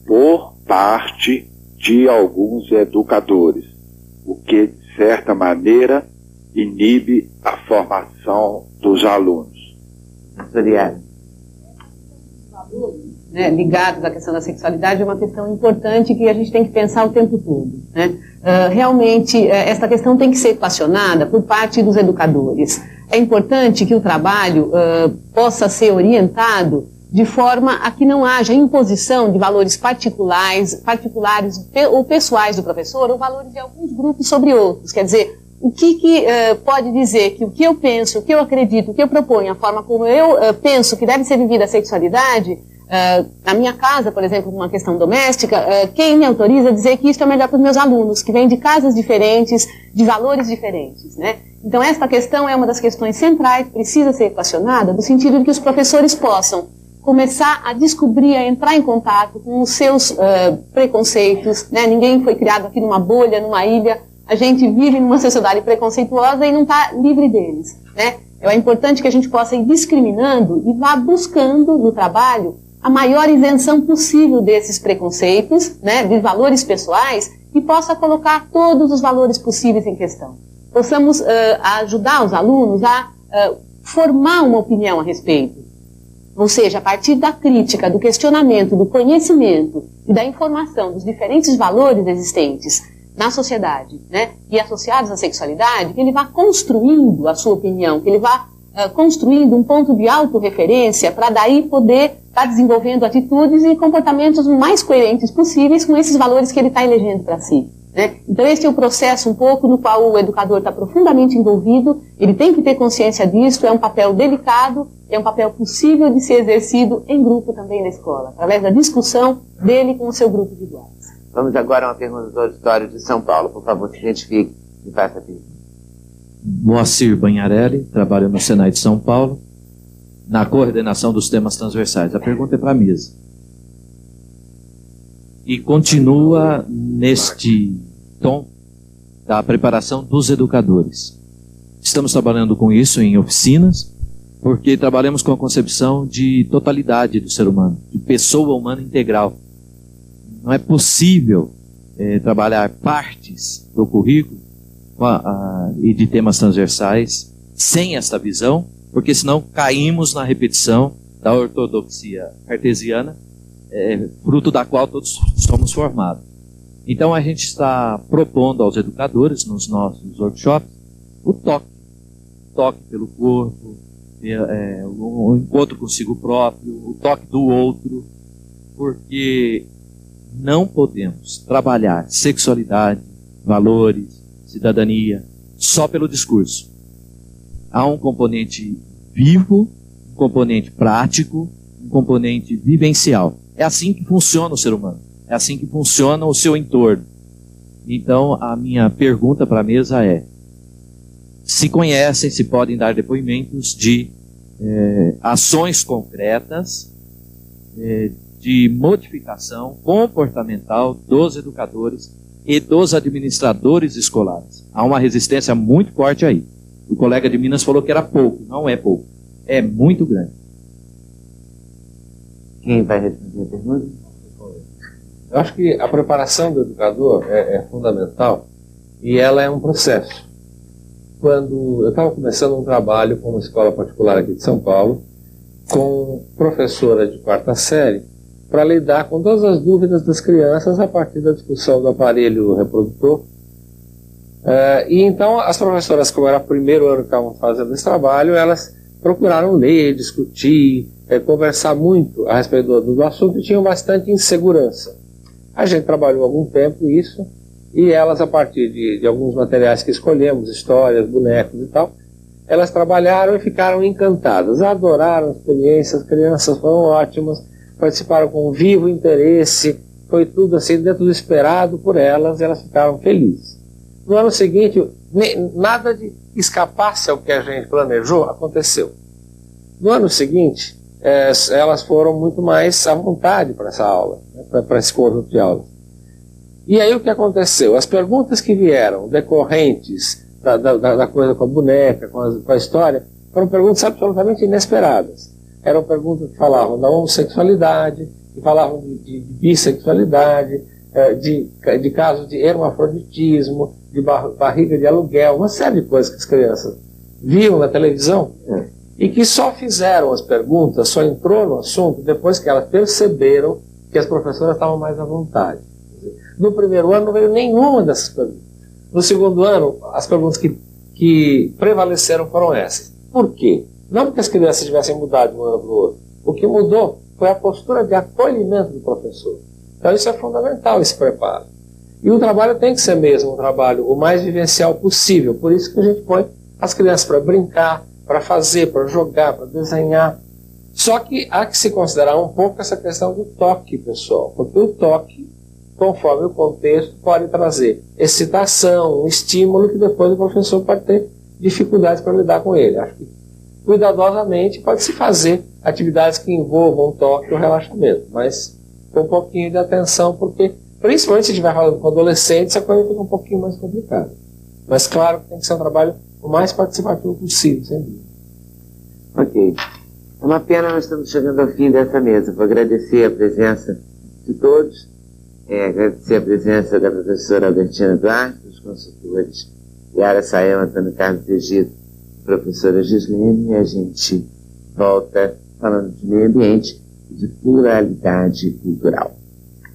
Speaker 10: por parte de alguns educadores, o que, de certa maneira, inibe a formação dos alunos.
Speaker 7: Ligados à questão da sexualidade é uma questão importante que a gente tem que pensar o tempo todo. Realmente, esta questão tem que ser equacionada por parte dos educadores. É importante que o trabalho possa ser orientado de forma a que não haja imposição de valores particulares ou pessoais do professor, ou valores de alguns grupos sobre outros. Quer dizer, o que pode dizer que o que eu penso, o que eu acredito, o que eu proponho, a forma como eu penso que deve ser vivida a sexualidade, na minha casa, por exemplo, uma questão doméstica, quem me autoriza a dizer que isso é melhor para os meus alunos, que vêm de casas diferentes, de valores diferentes, né? Então, esta questão é uma das questões centrais, precisa ser equacionada, no sentido de que os professores possam começar a descobrir, a entrar em contato com os seus preconceitos, né? Ninguém foi criado aqui numa bolha, numa ilha, a gente vive numa sociedade preconceituosa e não está livre deles, né? É importante que a gente possa ir discriminando e vá buscando no trabalho a maior isenção possível desses preconceitos, né, de valores pessoais, e possa colocar todos os valores possíveis em questão. Possamos ajudar os alunos a formar uma opinião a respeito. Ou seja, a partir da crítica, do questionamento, do conhecimento e da informação dos diferentes valores existentes na sociedade, né, e associados à sexualidade, que ele vá construindo a sua opinião, que ele vá construindo um ponto de autorreferência para daí poder estar desenvolvendo atitudes e comportamentos mais coerentes possíveis com esses valores que ele está elegendo para si, né? Então esse é o processo um pouco no qual o educador está profundamente envolvido, ele tem que ter consciência disso, é um papel delicado, é um papel possível de ser exercido em grupo também na escola, através da discussão dele com o seu grupo de iguais.
Speaker 1: Vamos agora a uma pergunta do auditório de São Paulo. Por favor, se identifique e faça a pergunta.
Speaker 11: Moacir Banharelli, trabalho no Senai de São Paulo, na coordenação dos temas transversais. A pergunta é para a mesa. E continua neste tom da preparação dos educadores. Estamos trabalhando com isso em oficinas, porque trabalhamos com a concepção de totalidade do ser humano, de pessoa humana integral. Não é possível trabalhar partes do currículo e de temas transversais sem esta visão, porque senão caímos na repetição da ortodoxia cartesiana, fruto da qual todos somos formados. Então a gente está propondo aos educadores, nos nossos workshops, o toque pelo corpo, o encontro consigo próprio, o toque do outro, porque não podemos trabalhar sexualidade, valores, cidadania, só pelo discurso. Há um componente vivo, um componente prático, um componente vivencial. É assim que funciona o ser humano. É assim que funciona o seu entorno. Então, a minha pergunta para a mesa é: se conhecem, se podem dar depoimentos de ações concretas de modificação comportamental dos educadores e dos administradores escolares. Há uma resistência muito forte aí. O colega de Minas falou que era pouco. Não é pouco. É muito grande.
Speaker 1: Quem vai responder a pergunta?
Speaker 4: Eu acho que a preparação do educador é fundamental e ela é um processo. Quando eu estava começando um trabalho com uma escola particular aqui de São Paulo, com professora de 4ª série, para lidar com todas as dúvidas das crianças a partir da discussão do aparelho reprodutor. E então as professoras, como era o primeiro ano que estavam fazendo esse trabalho, elas procuraram ler, discutir, conversar muito a respeito do assunto e tinham bastante insegurança. A gente trabalhou algum tempo isso, e elas, a partir de alguns materiais que escolhemos, histórias, bonecos e tal, elas trabalharam e ficaram encantadas, adoraram a experiência, as crianças foram ótimas, participaram com vivo interesse, foi tudo assim dentro do esperado por elas, e elas ficaram felizes. No ano seguinte, nada de escapar-se ao que a gente planejou aconteceu. No ano seguinte, elas foram muito mais à vontade para essa aula, né, para esse conjunto de aulas. E aí o que aconteceu? As perguntas que vieram decorrentes da coisa com a boneca, com a história, foram perguntas absolutamente inesperadas. Eram perguntas que falavam da homossexualidade, que falavam de bissexualidade, de casos de hermafroditismo, de barriga de aluguel, uma série de coisas que as crianças viam na televisão e que só fizeram as perguntas, só entrou no assunto depois que elas perceberam que as professoras estavam mais à vontade. No primeiro ano não veio nenhuma dessas perguntas. No segundo ano, as perguntas que prevaleceram foram essas. Por quê? Não porque as crianças tivessem mudado de um ano para o outro. O que mudou foi a postura de acolhimento do professor. Então isso é fundamental, esse preparo. E o trabalho tem que ser mesmo um trabalho o mais vivencial possível. Por isso que a gente põe as crianças para brincar, para fazer, para jogar, para desenhar. Só que há que se considerar um pouco essa questão do toque, pessoal. Porque o toque, conforme o contexto, pode trazer excitação, um estímulo que depois o professor pode ter dificuldades para lidar com ele. Acho que cuidadosamente pode-se fazer atividades que envolvam o toque ou relaxamento, mas com um pouquinho de atenção, porque principalmente se estiver falando com adolescentes, a coisa fica um pouquinho mais complicada. Mas claro que tem que ser um trabalho o mais participativo possível, sem dúvida.
Speaker 1: Ok. É uma pena nós estamos chegando ao fim dessa mesa. Vou agradecer a presença de todos, agradecer a presença da professora Albertina Duarte, dos consultores Yara Saema, Antônio Carlos Egito, professora Gislene, e a gente volta falando de meio ambiente e de pluralidade cultural.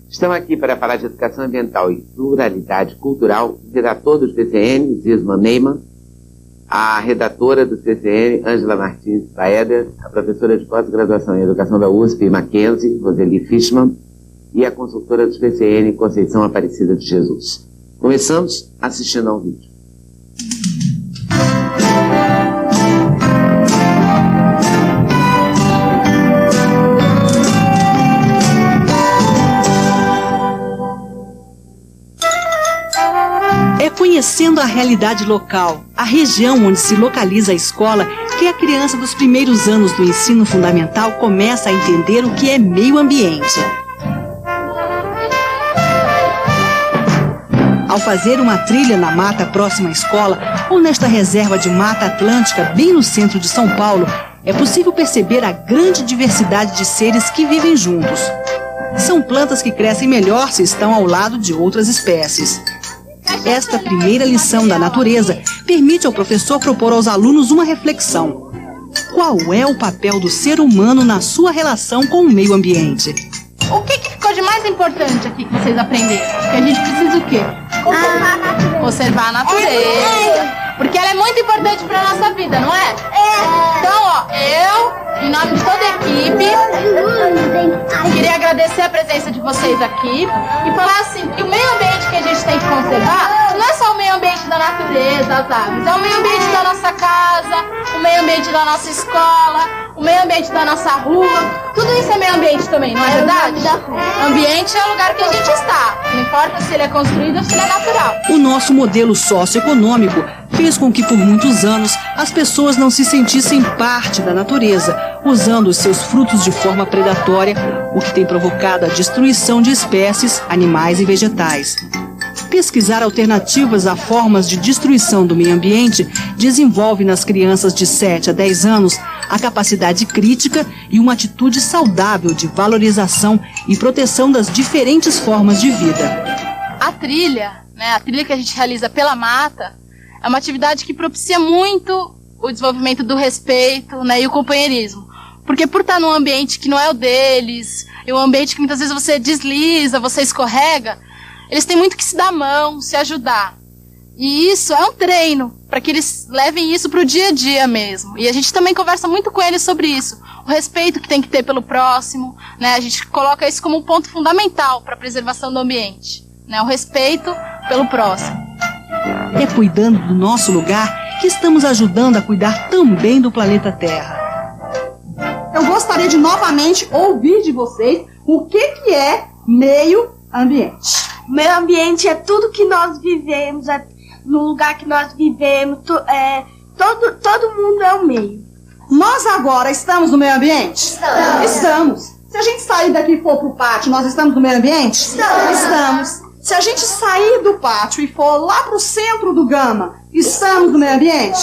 Speaker 1: Estamos aqui para falar de educação ambiental e pluralidade cultural, o redator dos CCN, Zisman Neyman, a redatora do CCN, Ângela Martins Baeder, a professora de pós-graduação em educação da USP, Mackenzie, Roseli Fishman, e a consultora do CCN, Conceição Aparecida de Jesus. Começamos assistindo ao vídeo.
Speaker 3: É conhecendo a realidade local, a região onde se localiza a escola, que a criança dos primeiros anos do ensino fundamental começa a entender o que é meio ambiente. Ao fazer uma trilha na mata próxima à escola, ou nesta reserva de Mata Atlântica, bem no centro de São Paulo, é possível perceber a grande diversidade de seres que vivem juntos. São plantas que crescem melhor se estão ao lado de outras espécies. Esta primeira lição da natureza permite ao professor propor aos alunos uma reflexão. Qual é o papel do ser humano na sua relação com o meio ambiente?
Speaker 13: O que ficou de mais importante aqui que vocês aprenderam? Que a gente precisa o quê? Conservar a natureza. Porque ela é muito importante para a nossa vida, não é? Então, ó, eu, em nome de toda a equipe, queria agradecer a presença de vocês aqui e falar assim, que o meio ambiente que a gente tem que conservar não é só o meio ambiente ambiente da natureza, as árvores. É o meio ambiente da nossa casa, o meio ambiente da nossa escola, o meio ambiente da nossa rua. Tudo isso é meio ambiente também, não é verdade? Ambiente é o lugar que a gente está. Não importa se ele é construído ou se ele é natural.
Speaker 3: O nosso modelo socioeconômico fez com que por muitos anos as pessoas não se sentissem parte da natureza, usando os seus frutos de forma predatória, o que tem provocado a destruição de espécies, animais e vegetais. Pesquisar alternativas a formas de destruição do meio ambiente desenvolve nas crianças de 7 a 10 anos a capacidade crítica e uma atitude saudável de valorização e proteção das diferentes formas de vida.
Speaker 13: A trilha, a trilha que a gente realiza pela mata, é uma atividade que propicia muito o desenvolvimento do respeito, e o companheirismo. Porque por estar num ambiente que não é o deles, e um ambiente que muitas vezes você desliza, você escorrega, eles têm muito que se dar a mão, se ajudar. E isso é um treino, para que eles levem isso para o dia a dia mesmo. E a gente também conversa muito com eles sobre isso. O respeito que tem que ter pelo próximo, A gente coloca isso como um ponto fundamental para a preservação do ambiente. O respeito pelo próximo.
Speaker 3: É cuidando do nosso lugar que estamos ajudando a cuidar também do planeta Terra.
Speaker 15: Eu gostaria de novamente ouvir de vocês o que é meio ambiente.
Speaker 5: Meio ambiente é tudo que nós vivemos, no lugar que nós vivemos, todo mundo é o meio.
Speaker 15: Nós agora estamos no meio ambiente? Estamos. Se a gente sair daqui e for pro pátio, nós estamos no meio ambiente? Estamos. Se a gente sair do pátio e for lá pro centro do Gama, estamos no meio ambiente?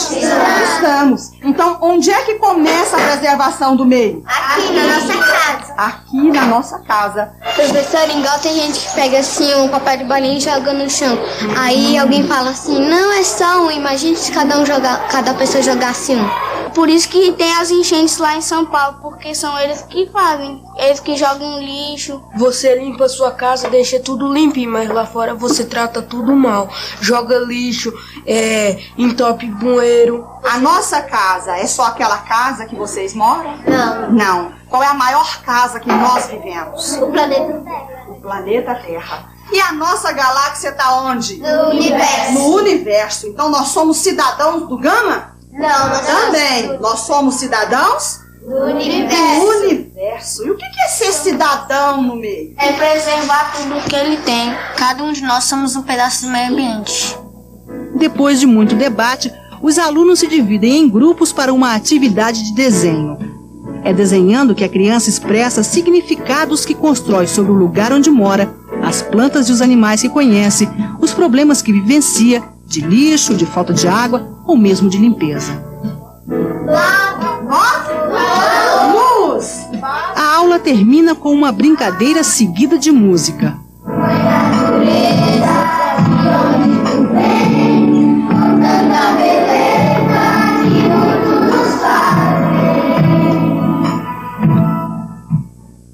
Speaker 15: Estamos. Então, onde é que começa a preservação do meio?
Speaker 5: Aqui na nossa casa.
Speaker 15: Aqui na nossa casa.
Speaker 17: Professor, igual tem gente que pega assim um papel de bolinha e joga no chão. Aí alguém fala assim, não é só um, imagine se cada pessoa jogasse um. Por isso que tem as enchentes lá em São Paulo, porque são eles que fazem, eles que jogam lixo.
Speaker 16: Você limpa a sua casa, deixa tudo limpinho, mas lá fora você trata tudo mal. Joga lixo, entope bueiro.
Speaker 15: A nossa casa é só aquela casa que vocês moram?
Speaker 5: Não.
Speaker 15: Não. Qual é a maior casa que nós vivemos?
Speaker 5: O planeta Terra.
Speaker 15: O planeta Terra. E a nossa galáxia está onde?
Speaker 5: No universo.
Speaker 15: No universo. Então nós somos cidadãos do Gama?
Speaker 5: Não, nós
Speaker 15: também. Nós somos cidadãos
Speaker 5: do universo.
Speaker 15: Do universo. E o que é ser cidadão no meio?
Speaker 17: É preservar tudo que ele tem. Cada um de nós somos um pedaço do meio ambiente.
Speaker 3: Depois de muito debate, os alunos se dividem em grupos para uma atividade de desenho. É desenhando que a criança expressa significados que constrói sobre o lugar onde mora, as plantas e os animais que conhece, os problemas que vivencia, de lixo, de falta de água ou mesmo de limpeza.
Speaker 15: Luz!
Speaker 3: A aula termina com uma brincadeira seguida de música.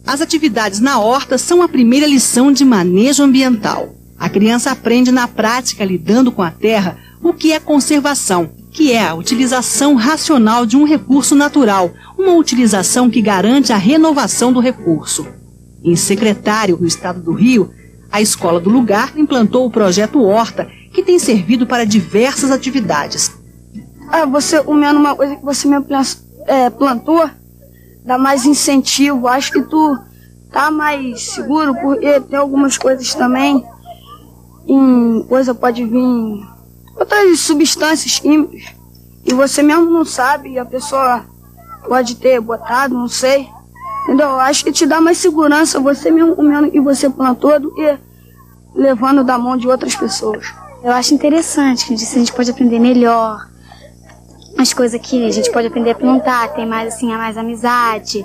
Speaker 3: As atividades na horta são a primeira lição de manejo ambiental. A criança aprende na prática, lidando com a terra, o que é conservação, que é a utilização racional de um recurso natural, uma utilização que garante a renovação do recurso. Em Secretário, no estado do Rio, a escola do lugar implantou o projeto Horta, que tem servido para diversas atividades.
Speaker 5: Uma coisa que você me plantou, dá mais incentivo. Acho que tu tá mais seguro, porque tem algumas coisas também. Coisa pode vir outras substâncias químicas e você mesmo não sabe, e a pessoa pode ter botado, não sei. Entendeu? Acho que te dá mais segurança você mesmo comendo que você plantou do que levando da mão de outras pessoas.
Speaker 18: Eu acho interessante, que a gente pode aprender melhor as coisas que a gente pode aprender a plantar, tem mais assim, mais amizade.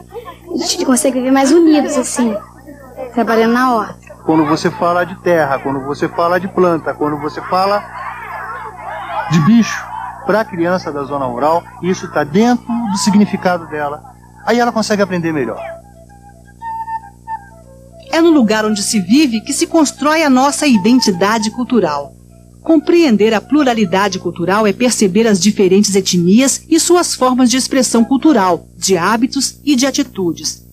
Speaker 18: A gente consegue viver mais unidos assim, trabalhando na horta.
Speaker 24: Quando você fala de terra, quando você fala de planta, quando você fala de bicho, para a criança da zona rural, isso está dentro do significado dela. Aí ela consegue aprender melhor.
Speaker 3: É no lugar onde se vive que se constrói a nossa identidade cultural. Compreender a pluralidade cultural é perceber as diferentes etnias e suas formas de expressão cultural, de hábitos e de atitudes.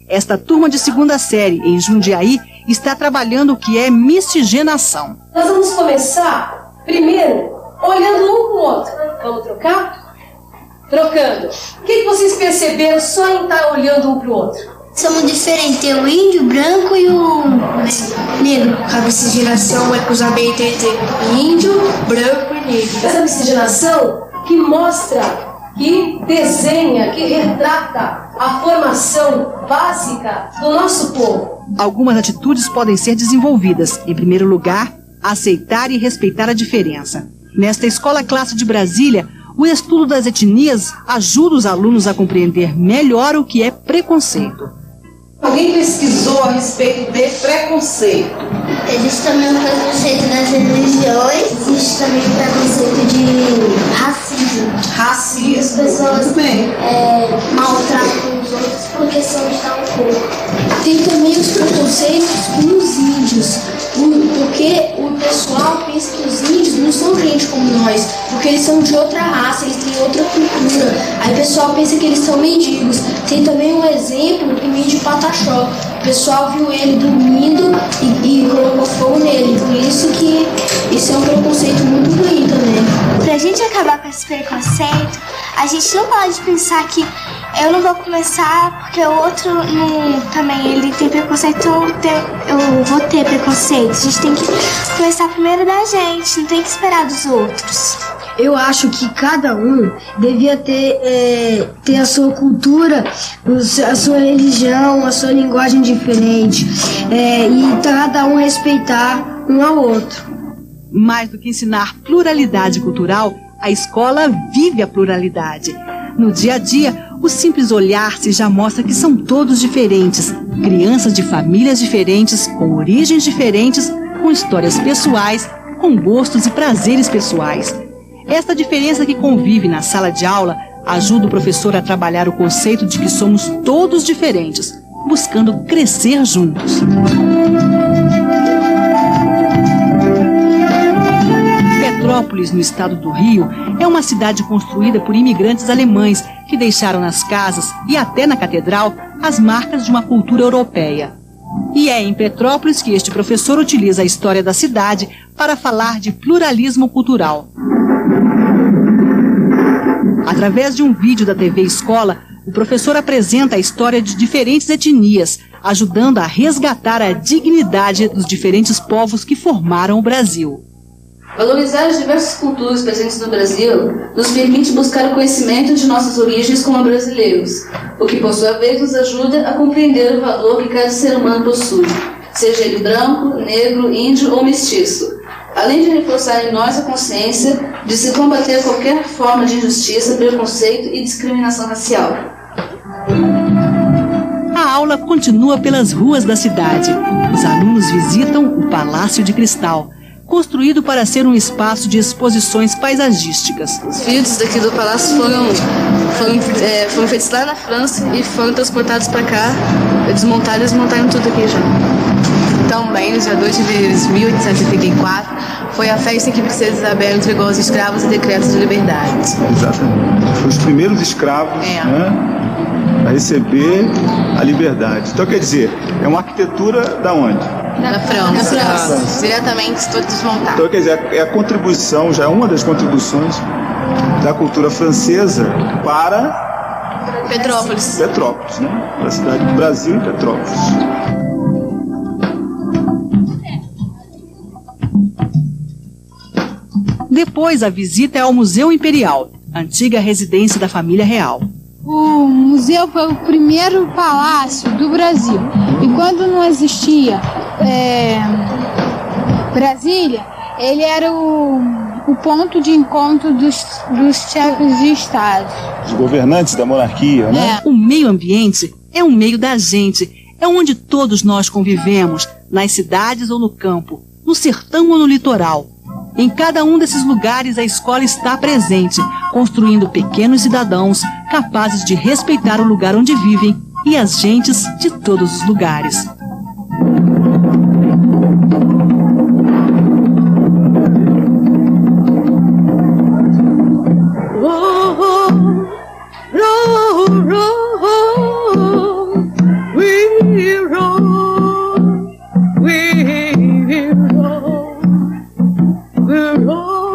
Speaker 3: Esta turma de 2ª série, em Jundiaí, está trabalhando o que é miscigenação.
Speaker 25: Nós vamos começar
Speaker 6: Primeiro, olhando um pro outro. Vamos trocar? Trocando. O que vocês perceberam só em estar olhando um pro outro?
Speaker 17: Somos diferentes, tem o índio, o branco e o negro.
Speaker 16: A miscigenação é cruzamento entre índio, branco e negro.
Speaker 6: Essa miscigenação que mostra, que desenha, que retrata a formação básica do nosso povo.
Speaker 3: Algumas atitudes podem ser desenvolvidas. Em primeiro lugar, aceitar e respeitar a diferença. Nesta escola classe de Brasília, o estudo das etnias ajuda os alunos a compreender melhor o que é preconceito.
Speaker 6: Alguém pesquisou a respeito de preconceito?
Speaker 17: Existe também o preconceito das religiões, existe também o preconceito de racismo.
Speaker 6: Racismo,
Speaker 17: as pessoas maltratam os outros porque são de tal cor.
Speaker 16: Tem também os preconceitos com os índios, porque o pessoal pensa que os índios não são gente como nós, porque eles são de outra raça, eles têm outra cultura. Aí o pessoal pensa que eles são mendigos. Tem também um exemplo do índio Pataxó. O pessoal viu ele dormindo e colocou fogo nele. Por isso que isso é um preconceito muito ruim também.
Speaker 17: Pra gente acabar com esse preconceito, a gente não pode pensar que eu não vou começar porque o outro não, também ele tem preconceito, então eu vou ter preconceito. A gente tem que começar primeiro da gente, não tem que esperar dos outros.
Speaker 16: Eu acho que cada um devia ter a sua cultura, a sua religião, a sua linguagem diferente, e cada um respeitar um ao outro.
Speaker 3: Mais do que ensinar pluralidade cultural, a escola vive a pluralidade. No dia a dia, o simples olhar-se já mostra que são todos diferentes. Crianças de famílias diferentes, com origens diferentes, com histórias pessoais, com gostos e prazeres pessoais. Esta diferença que convive na sala de aula ajuda o professor a trabalhar o conceito de que somos todos diferentes, buscando crescer juntos. Petrópolis, no estado do Rio, é uma cidade construída por imigrantes alemães que deixaram nas casas e até na catedral as marcas de uma cultura europeia. E é em Petrópolis que este professor utiliza a história da cidade para falar de pluralismo cultural. Através de um vídeo da TV Escola, o professor apresenta a história de diferentes etnias, ajudando a resgatar a dignidade dos diferentes povos que formaram o Brasil.
Speaker 19: Valorizar as diversas culturas presentes no Brasil nos permite buscar o conhecimento de nossas origens como brasileiros, o que, por sua vez, nos ajuda a compreender o valor que cada ser humano possui, seja ele branco, negro, índio ou mestiço, além de reforçar em nós a consciência de se combater qualquer forma de injustiça, preconceito e discriminação racial.
Speaker 3: A aula continua pelas ruas da cidade. Os alunos visitam o Palácio de Cristal, construído para ser um espaço de exposições paisagísticas.
Speaker 19: Os vidros daqui do palácio foram feitos lá na França e foram transportados para cá, desmontaram e desmontaram tudo aqui já.
Speaker 20: Também, no dia 2 de fevereiro de 1884, foi a festa em que a princesa Isabel entregou aos escravos o decreto de liberdade.
Speaker 21: Exatamente. Foi os primeiros escravos, a receber a liberdade. Então, quer dizer, é uma arquitetura da onde?
Speaker 20: Na França. Diretamente todo desmontado.
Speaker 21: Então, quer dizer, é a contribuição, já é uma das contribuições da cultura francesa para
Speaker 20: Petrópolis.
Speaker 21: Petrópolis, né? Para a cidade do Brasil e Petrópolis.
Speaker 3: Depois, a visita é ao Museu Imperial, antiga residência da família real.
Speaker 25: O museu foi o primeiro palácio do Brasil. E quando não existia Brasília, ele era o ponto de encontro dos chefes de Estado.
Speaker 21: Os governantes da monarquia, né?
Speaker 3: O meio ambiente é um meio da gente. É onde todos nós convivemos, nas cidades ou no campo, no sertão ou no litoral. Em cada um desses lugares, a escola está presente, construindo pequenos cidadãos capazes de respeitar o lugar onde vivem e as gentes de todos os lugares.
Speaker 25: We roll.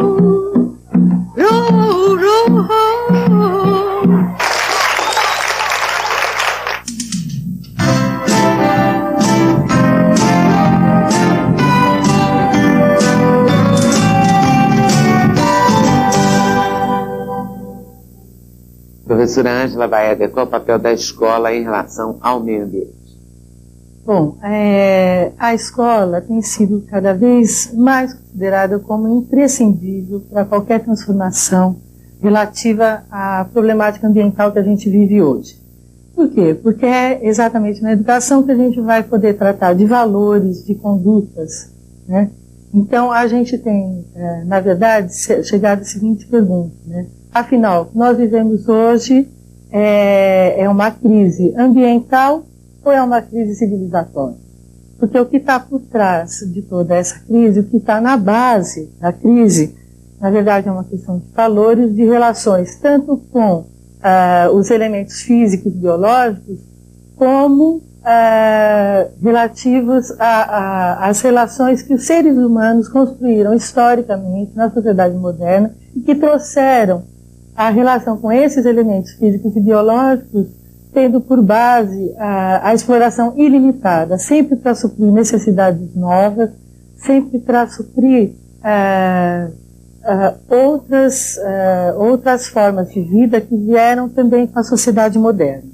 Speaker 1: Professora Ângela Baeda, qual é o papel da escola em relação ao meio ambiente?
Speaker 8: Bom, a escola tem sido cada vez mais considerada como imprescindível para qualquer transformação relativa à problemática ambiental que a gente vive hoje. Por quê? Porque é exatamente na educação que a gente vai poder tratar de valores, de condutas, né? Então, a gente tem, na verdade, chegado à seguinte pergunta, né? Afinal, nós vivemos hoje é uma crise ambiental ou é uma crise civilizatória? Porque o que está por trás de toda essa crise, o que está na base da crise, na verdade é uma questão de valores, de relações, tanto com os elementos físicos, biológicos, como relativos às relações que os seres humanos construíram historicamente na sociedade moderna e que trouxeram a relação com esses elementos físicos e biológicos tendo por base a exploração ilimitada, sempre para suprir necessidades novas, sempre para suprir outras formas de vida que vieram também com a sociedade moderna.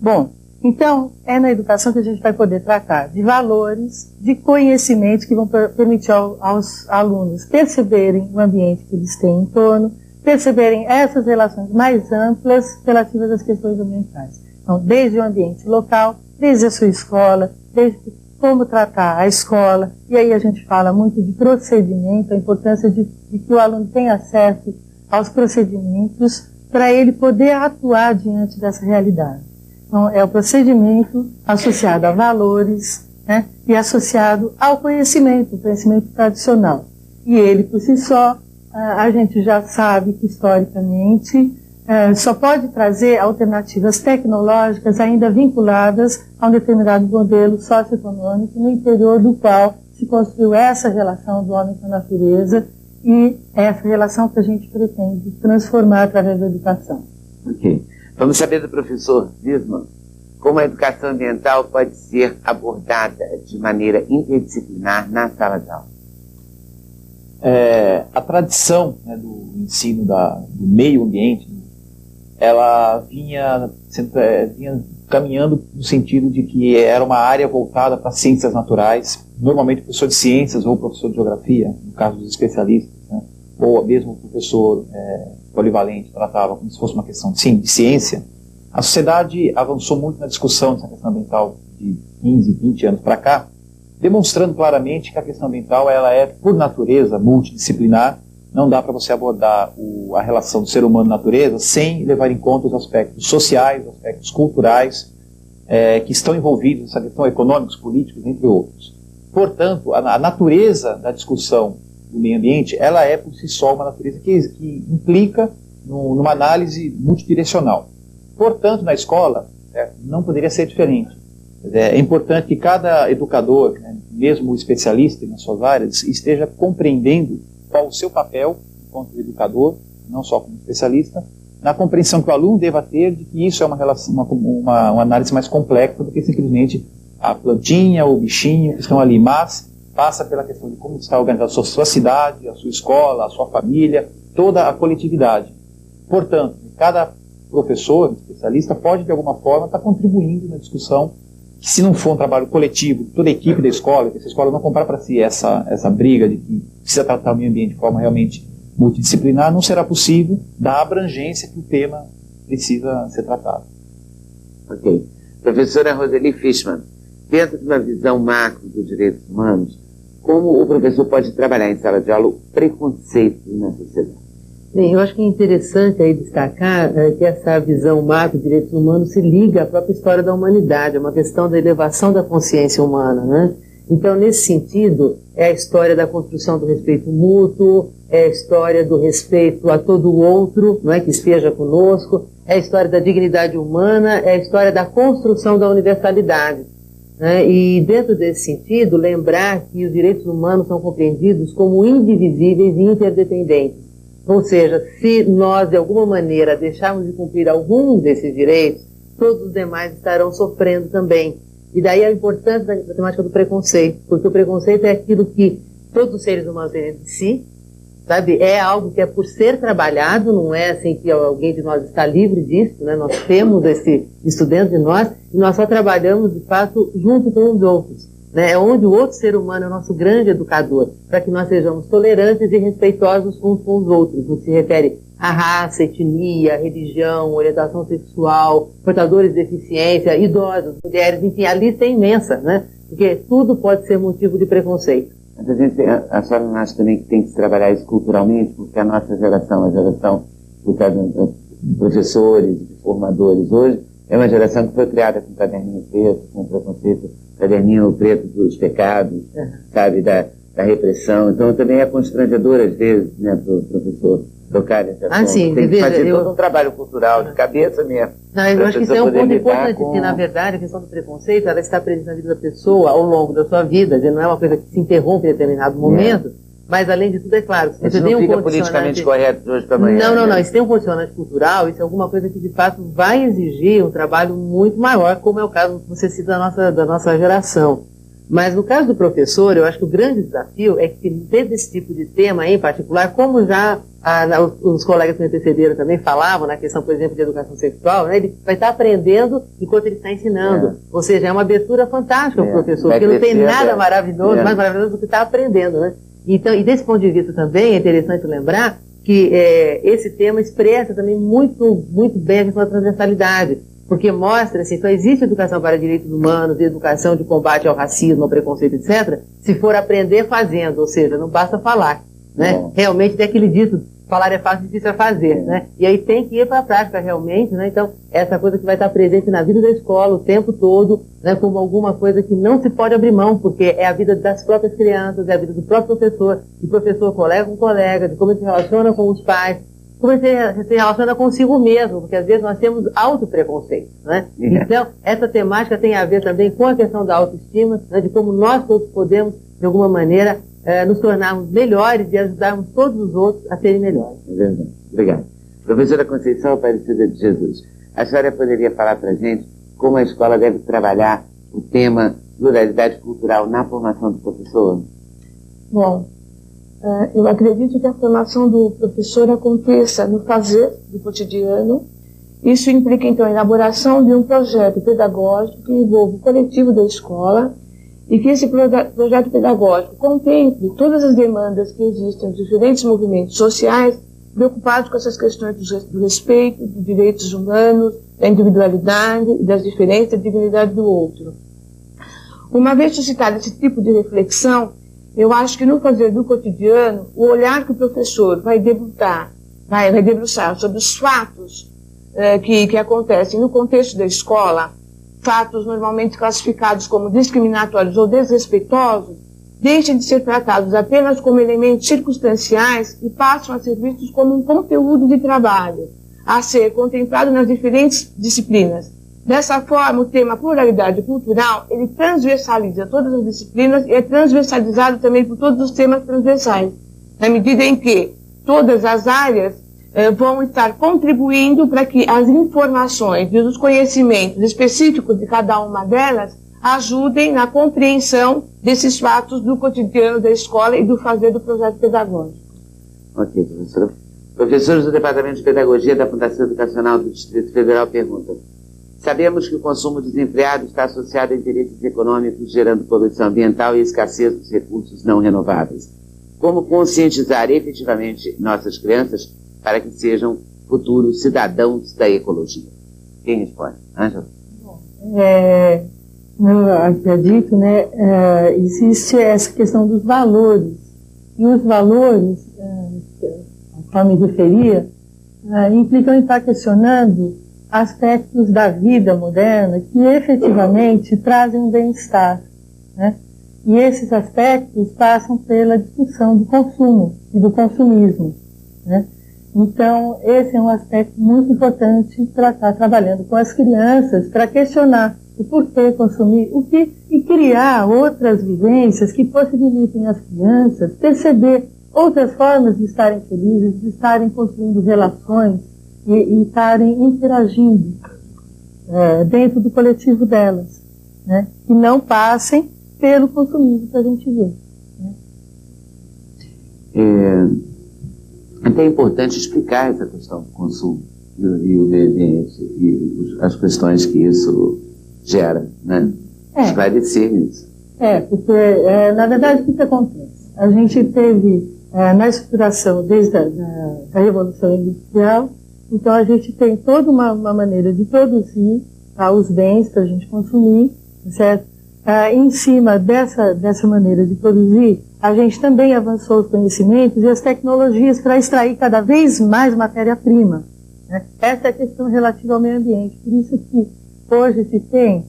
Speaker 8: Bom, então é na educação que a gente vai poder tratar de valores, de conhecimentos que vão permitir aos alunos perceberem o ambiente que eles têm em torno, perceberem essas relações mais amplas relativas às questões ambientais. Então, desde o ambiente local, desde a sua escola, desde como tratar a escola, e aí a gente fala muito de procedimento, a importância de que o aluno tenha acesso aos procedimentos para ele poder atuar diante dessa realidade. Então, é o procedimento associado a valores, né, e associado ao conhecimento, o conhecimento tradicional. E ele, por si só, a gente já sabe que, historicamente, só pode trazer alternativas tecnológicas ainda vinculadas a um determinado modelo socioeconômico no interior do qual se construiu essa relação do homem com a natureza e essa relação que a gente pretende transformar através da educação.
Speaker 1: Ok. Vamos saber do professor Wisman como a educação ambiental pode ser abordada de maneira interdisciplinar na sala de aula.
Speaker 2: A tradição, né, do ensino do meio ambiente, ela vinha caminhando no sentido de que era uma área voltada para ciências naturais, normalmente professor de ciências ou professor de geografia, no caso dos especialistas, né, ou mesmo o professor polivalente tratava como se fosse uma questão de ciência. A sociedade avançou muito na discussão dessa questão ambiental de 15, 20 anos para cá, demonstrando claramente que a questão ambiental ela é, por natureza, multidisciplinar. Não dá para você abordar a relação do ser humano e natureza sem levar em conta os aspectos sociais, os aspectos culturais, que estão envolvidos nessa questão, econômicos, políticos, entre outros. Portanto, a natureza da discussão do meio ambiente, ela é por si só uma natureza que implica numa análise multidirecional. Portanto, na escola, não poderia ser diferente. É importante que cada educador, né, mesmo o especialista nas suas áreas, esteja compreendendo qual o seu papel enquanto educador, não só como especialista, na compreensão que o aluno deva ter de que isso é uma análise mais complexa do que simplesmente a plantinha ou o bichinho que estão ali, mas passa pela questão de como está organizada a sua cidade, a sua escola, a sua família, toda a coletividade. Portanto, cada professor, especialista, pode de alguma forma estar contribuindo na discussão, que se não for um trabalho coletivo de toda a equipe da escola, que essa escola não comprar para si essa briga de que precisa tratar o meio ambiente de forma realmente multidisciplinar, não será possível dar a abrangência que o tema precisa ser tratado.
Speaker 1: Ok. Professora Roseli Fishman, dentro de uma visão macro dos direitos humanos, como o professor pode trabalhar em sala de aula o preconceito na sociedade?
Speaker 9: Bem, eu acho que é interessante aí destacar que essa visão macro de direitos humanos se liga à própria história da humanidade, é uma questão da elevação da consciência humana, né? Então, nesse sentido, é a história da construção do respeito mútuo, é a história do respeito a todo o outro, não é, que esteja conosco, é a história da dignidade humana, é a história da construção da universalidade, né? E dentro desse sentido, lembrar que os direitos humanos são compreendidos como indivisíveis e interdependentes. Ou seja, se nós, de alguma maneira, deixarmos de cumprir algum desses direitos, todos os demais estarão sofrendo também. E daí a importância da temática do preconceito, porque o preconceito é aquilo que todos os seres humanos têm dentro de si, sabe? É algo que é por ser trabalhado, não é assim que alguém de nós está livre disso, né? Nós temos isso dentro de nós e nós só trabalhamos, de fato, junto com os outros, né? É onde o outro ser humano é o nosso grande educador, para que nós sejamos tolerantes e respeitosos uns com os outros, no que se refere à raça, etnia, religião, orientação sexual, portadores de deficiência, idosos, mulheres, enfim, a lista é imensa, né? Porque tudo pode ser motivo de preconceito.
Speaker 1: A senhora não acha também que tem que se trabalhar isso culturalmente, porque a nossa geração, a geração de professores, de formadores hoje, é uma geração que foi criada com caderninho preto, com preconceito, caderninho preto dos pecados, sabe, da repressão. Então também é constrangedor às vezes, né, para o professor tocar nesse assunto.
Speaker 9: Sim,
Speaker 1: tem que fazer todo um trabalho cultural de cabeça mesmo.
Speaker 9: Não, eu acho que isso é um ponto importante, que na verdade a questão do preconceito, ela está presente na vida da pessoa ao longo da sua vida, não é uma coisa que se interrompe em determinado momento, mas além de tudo, é claro, se você tem um
Speaker 1: fica politicamente correto de hoje para amanhã.
Speaker 9: Não, isso tem um condicionante cultural, isso é alguma coisa que de fato vai exigir um trabalho muito maior, como é o caso que você cita da nossa geração. Mas no caso do professor, eu acho que o grande desafio é que dentro desse tipo de tema em particular, como já os colegas que me antecederam também falavam na questão, por exemplo, de educação sexual, né, ele vai estar aprendendo enquanto ele está ensinando. Ou seja, é uma abertura fantástica para o professor, porque não tem nada maravilhoso, mais maravilhoso do que estar aprendendo, né? Então, e desse ponto de vista também é interessante lembrar que esse tema expressa também muito, muito bem a questão da transversalidade. Porque mostra, assim, só existe educação para direitos humanos, educação de combate ao racismo, ao preconceito, etc., se for aprender fazendo, ou seja, não basta falar, né? Realmente tem aquele dito, falar é fácil, difícil é fazer, né? E aí tem que ir para a prática realmente, né? Então, essa coisa que vai estar presente na vida da escola o tempo todo, né? Como alguma coisa que não se pode abrir mão, porque é a vida das próprias crianças, é a vida do próprio professor, de professor colega com colega, de como ele se relaciona com os pais, como você se relaciona consigo mesmo, porque às vezes nós temos autopreconceito, né? Então, essa temática tem a ver também com a questão da autoestima, né? De como nós todos podemos, de alguma maneira, nos tornarmos melhores e ajudarmos todos os outros a serem melhores.
Speaker 1: É verdade. Obrigado. Professora Conceição Aparecida de Jesus, a senhora poderia falar para a gente como a escola deve trabalhar o tema pluralidade cultural na formação do professor?
Speaker 10: Bom, eu acredito que a formação do professor aconteça no fazer do cotidiano. Isso implica, então, a elaboração de um projeto pedagógico que envolva o coletivo da escola e que esse projeto pedagógico contemple todas as demandas que existem nos diferentes movimentos sociais preocupados com essas questões do respeito, dos direitos humanos, da individualidade e das diferenças, da dignidade do outro. Uma vez suscitado esse tipo de reflexão, eu acho que no fazer do cotidiano, o olhar que o professor vai debruçar sobre os fatos que acontecem no contexto da escola, fatos normalmente classificados como discriminatórios ou desrespeitosos, deixam de ser tratados apenas como elementos circunstanciais e passam a ser vistos como um conteúdo de trabalho, a ser contemplado nas diferentes disciplinas. Dessa forma, o tema pluralidade cultural, ele transversaliza todas as disciplinas e é transversalizado também por todos os temas transversais, na medida em que todas as áreas vão estar contribuindo para que as informações e os conhecimentos específicos de cada uma delas ajudem na compreensão desses fatos do cotidiano da escola e do fazer do projeto pedagógico.
Speaker 1: Ok, professora. Professores do Departamento de Pedagogia da Fundação Educacional do Distrito Federal perguntam: sabemos que o consumo desenfreado está associado a interesses econômicos, gerando poluição ambiental e escassez dos recursos não renováveis. Como conscientizar efetivamente nossas crianças para que sejam futuros cidadãos da ecologia? Quem responde? Ângela?
Speaker 8: Eu acredito, né, existe essa questão dos valores. E os valores, conforme referia, implicam em estar questionando aspectos da vida moderna que efetivamente trazem um bem-estar, né? E esses aspectos passam pela discussão do consumo e do consumismo, né? Então, esse é um aspecto muito importante para estar trabalhando com as crianças, para questionar o porquê consumir, e criar outras vivências que possibilitem às crianças perceber outras formas de estarem felizes, de estarem construindo relações e estarem interagindo dentro do coletivo delas, né? Que não passem pelo consumismo que a gente vê. Né?
Speaker 1: Então é importante explicar essa questão do consumo e o meio ambiente e as questões que isso gera, né? Esclarecer isso.
Speaker 8: Porque, na verdade, o que acontece? A gente teve, na estruturação desde a Revolução Industrial, então a gente tem toda uma maneira de produzir os bens para a gente consumir, certo? Em cima dessa maneira de produzir, a gente também avançou os conhecimentos e as tecnologias para extrair cada vez mais matéria-prima, né? Essa é a questão relativa ao meio ambiente. Por isso que hoje se tem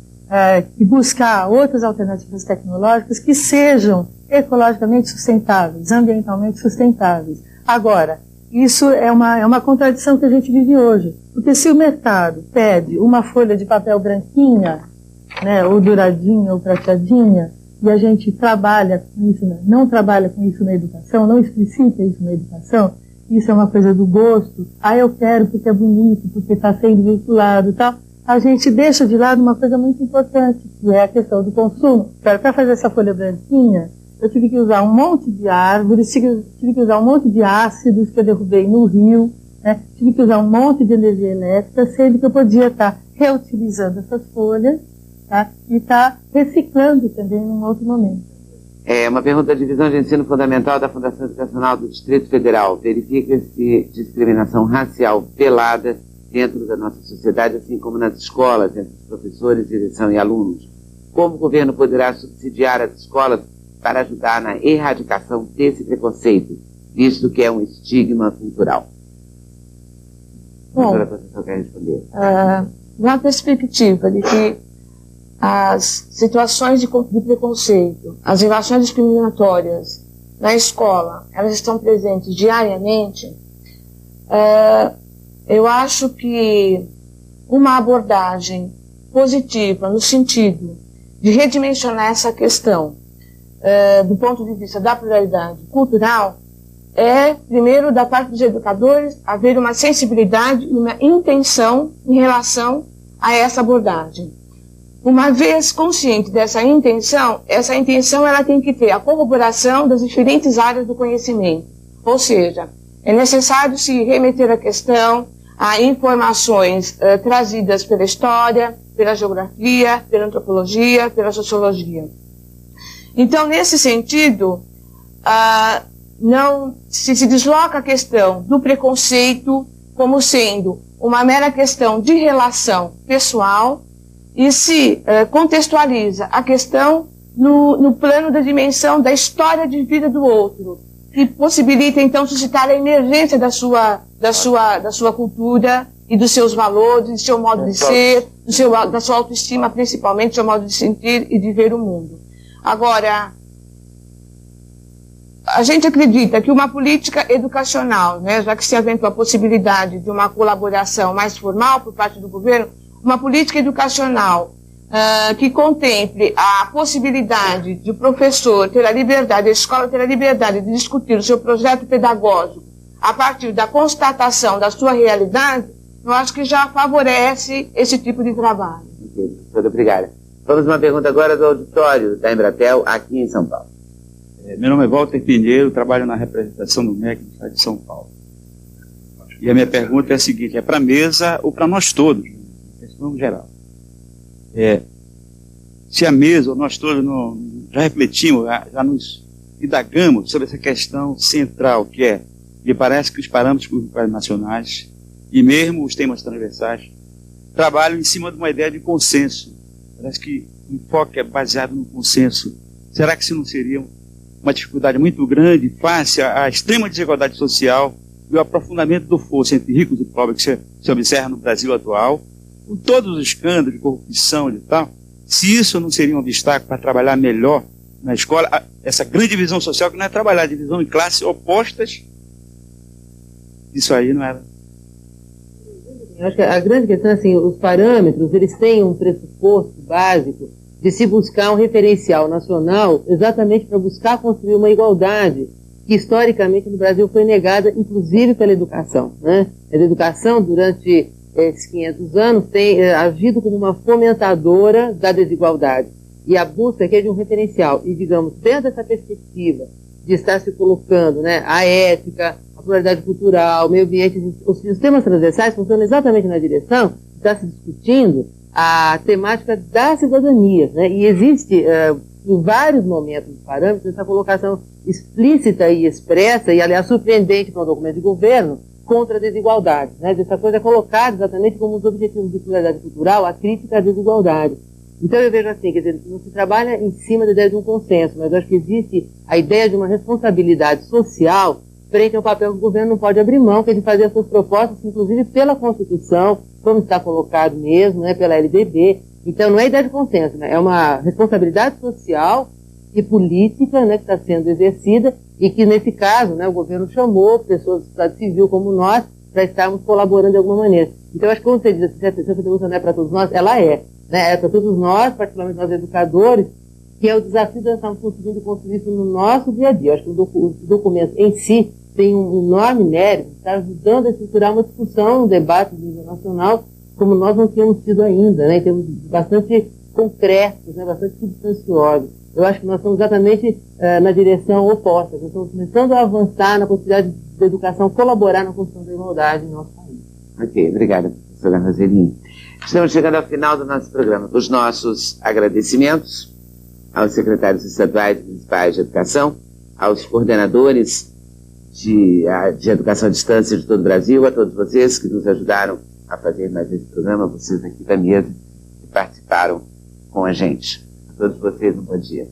Speaker 8: que buscar outras alternativas tecnológicas que sejam ecologicamente sustentáveis, ambientalmente sustentáveis. Agora, isso é uma contradição que a gente vive hoje, porque se o mercado pede uma folha de papel branquinha, né, ou douradinha ou prateadinha, e a gente trabalha com isso, né, não trabalha com isso na educação, não explicita isso na educação, isso é uma coisa do gosto, eu quero porque é bonito, porque está sendo veiculado e tal, a gente deixa de lado uma coisa muito importante, que é a questão do consumo. Para fazer essa folha branquinha, eu tive que usar um monte de árvores, tive que usar um monte de ácidos que eu derrubei no rio, né? Tive que usar um monte de energia elétrica, sendo que eu podia estar reutilizando essas folhas, tá? E estar reciclando também num outro momento.
Speaker 1: Uma pergunta da Divisão de Ensino Fundamental da Fundação Educacional do Distrito Federal. Verifica-se discriminação racial velada dentro da nossa sociedade, assim como nas escolas, entre os professores, direção e alunos. Como o governo poderá subsidiar as escolas para ajudar na erradicação desse preconceito, visto que é um estigma cultural?
Speaker 10: Bom,
Speaker 1: a professora quer responder.
Speaker 10: Na perspectiva de que as situações de preconceito, as relações discriminatórias na escola, elas estão presentes diariamente, eu acho que uma abordagem positiva no sentido de redimensionar essa questão do ponto de vista da pluralidade cultural primeiro, da parte dos educadores, haver uma sensibilidade e uma intenção em relação a essa abordagem. Uma vez consciente dessa intenção, essa intenção ela tem que ter a corroboração das diferentes áreas do conhecimento. Ou seja, é necessário se remeter à questão a informações trazidas pela história, pela geografia, pela antropologia, pela sociologia. Então, nesse sentido, não se desloca a questão do preconceito como sendo uma mera questão de relação pessoal e se contextualiza a questão no plano da dimensão da história de vida do outro, que possibilita, então, suscitar a emergência da sua cultura e dos seus valores, do seu modo de ser, da sua autoestima, principalmente, do seu modo de sentir e de ver o mundo. Agora, a gente acredita que uma política educacional, né, já que se aventou a possibilidade de uma colaboração mais formal por parte do governo, uma política educacional que contemple a possibilidade de o professor ter a liberdade, a escola ter a liberdade de discutir o seu projeto pedagógico a partir da constatação da sua realidade, eu acho que já favorece esse tipo de trabalho.
Speaker 1: Muito obrigada. Vamos a uma pergunta agora do auditório da Embratel, aqui em São Paulo.
Speaker 7: Meu nome é Walter Pinheiro, trabalho na representação do MEC do estado de São Paulo. E a minha pergunta é a seguinte, é para a mesa ou para nós todos, questão geral. Se a mesa ou nós todos já refletimos, já nos indagamos sobre essa questão central, que é, me parece que os parâmetros curriculares nacionais e mesmo os temas transversais trabalham em cima de uma ideia de consenso. Parece que o enfoque é baseado no consenso. Será que isso não seria uma dificuldade muito grande face à extrema desigualdade social e o aprofundamento do fosso entre ricos e pobres que se observa no Brasil atual, com todos os escândalos de corrupção e tal? Se isso não seria um obstáculo para trabalhar melhor na escola, essa grande divisão social que não é trabalhar, divisão em classes opostas, isso aí não era.
Speaker 9: Eu acho que a grande questão é assim, os parâmetros, eles têm um pressuposto básico de se buscar um referencial nacional exatamente para buscar construir uma igualdade que historicamente no Brasil foi negada, inclusive pela educação, né? A educação, durante esses 500 anos, tem agido como uma fomentadora da desigualdade. E a busca aqui é de um referencial. E, digamos, dentro dessa perspectiva de estar se colocando, né, a ética, a pluralidade cultural, meio ambiente, os temas transversais funcionam exatamente na direção que está se discutindo a temática da cidadania, né? E existe, em vários momentos dos parâmetros, essa colocação explícita e expressa, e aliás surpreendente para um documento de governo, contra a desigualdade, né? Essa coisa é colocada exatamente como os objetivos de pluralidade cultural, a crítica à desigualdade. Então eu vejo assim, quer dizer, não se trabalha em cima da ideia de um consenso, mas acho que existe a ideia de uma responsabilidade social frente ao papel que o governo não pode abrir mão, que é de fazer as suas propostas, inclusive pela Constituição, como está colocado mesmo, né, pela LDB. Então não é ideia de consenso, né, é uma responsabilidade social e política, né, que está sendo exercida e que nesse caso, né, o governo chamou pessoas do Estado Civil como nós para estarmos colaborando de alguma maneira. Então acho que quando você diz assim, se essa pergunta não é para todos nós, ela é. Né, é para todos nós, particularmente nós educadores, que é o desafio de nós estarmos conseguindo construir isso no nosso dia a dia. Acho que o documento em si tem um enorme mérito, está ajudando a estruturar uma discussão, um debate de nível nacional, como nós não tínhamos tido ainda, né, em termos bastante concretos, né, bastante substanciosos. Eu acho que nós estamos exatamente na direção oposta. Nós estamos começando a avançar na possibilidade da educação colaborar na construção da igualdade no nosso país.
Speaker 1: Ok, obrigada, professora Roseline. Estamos chegando ao final do nosso programa. Os nossos agradecimentos aos secretários estaduais e municipais de educação, aos coordenadores de educação à distância de todo o Brasil, a todos vocês que nos ajudaram a fazer mais esse programa, vocês aqui da mesa que participaram com a gente. A todos vocês, um bom dia.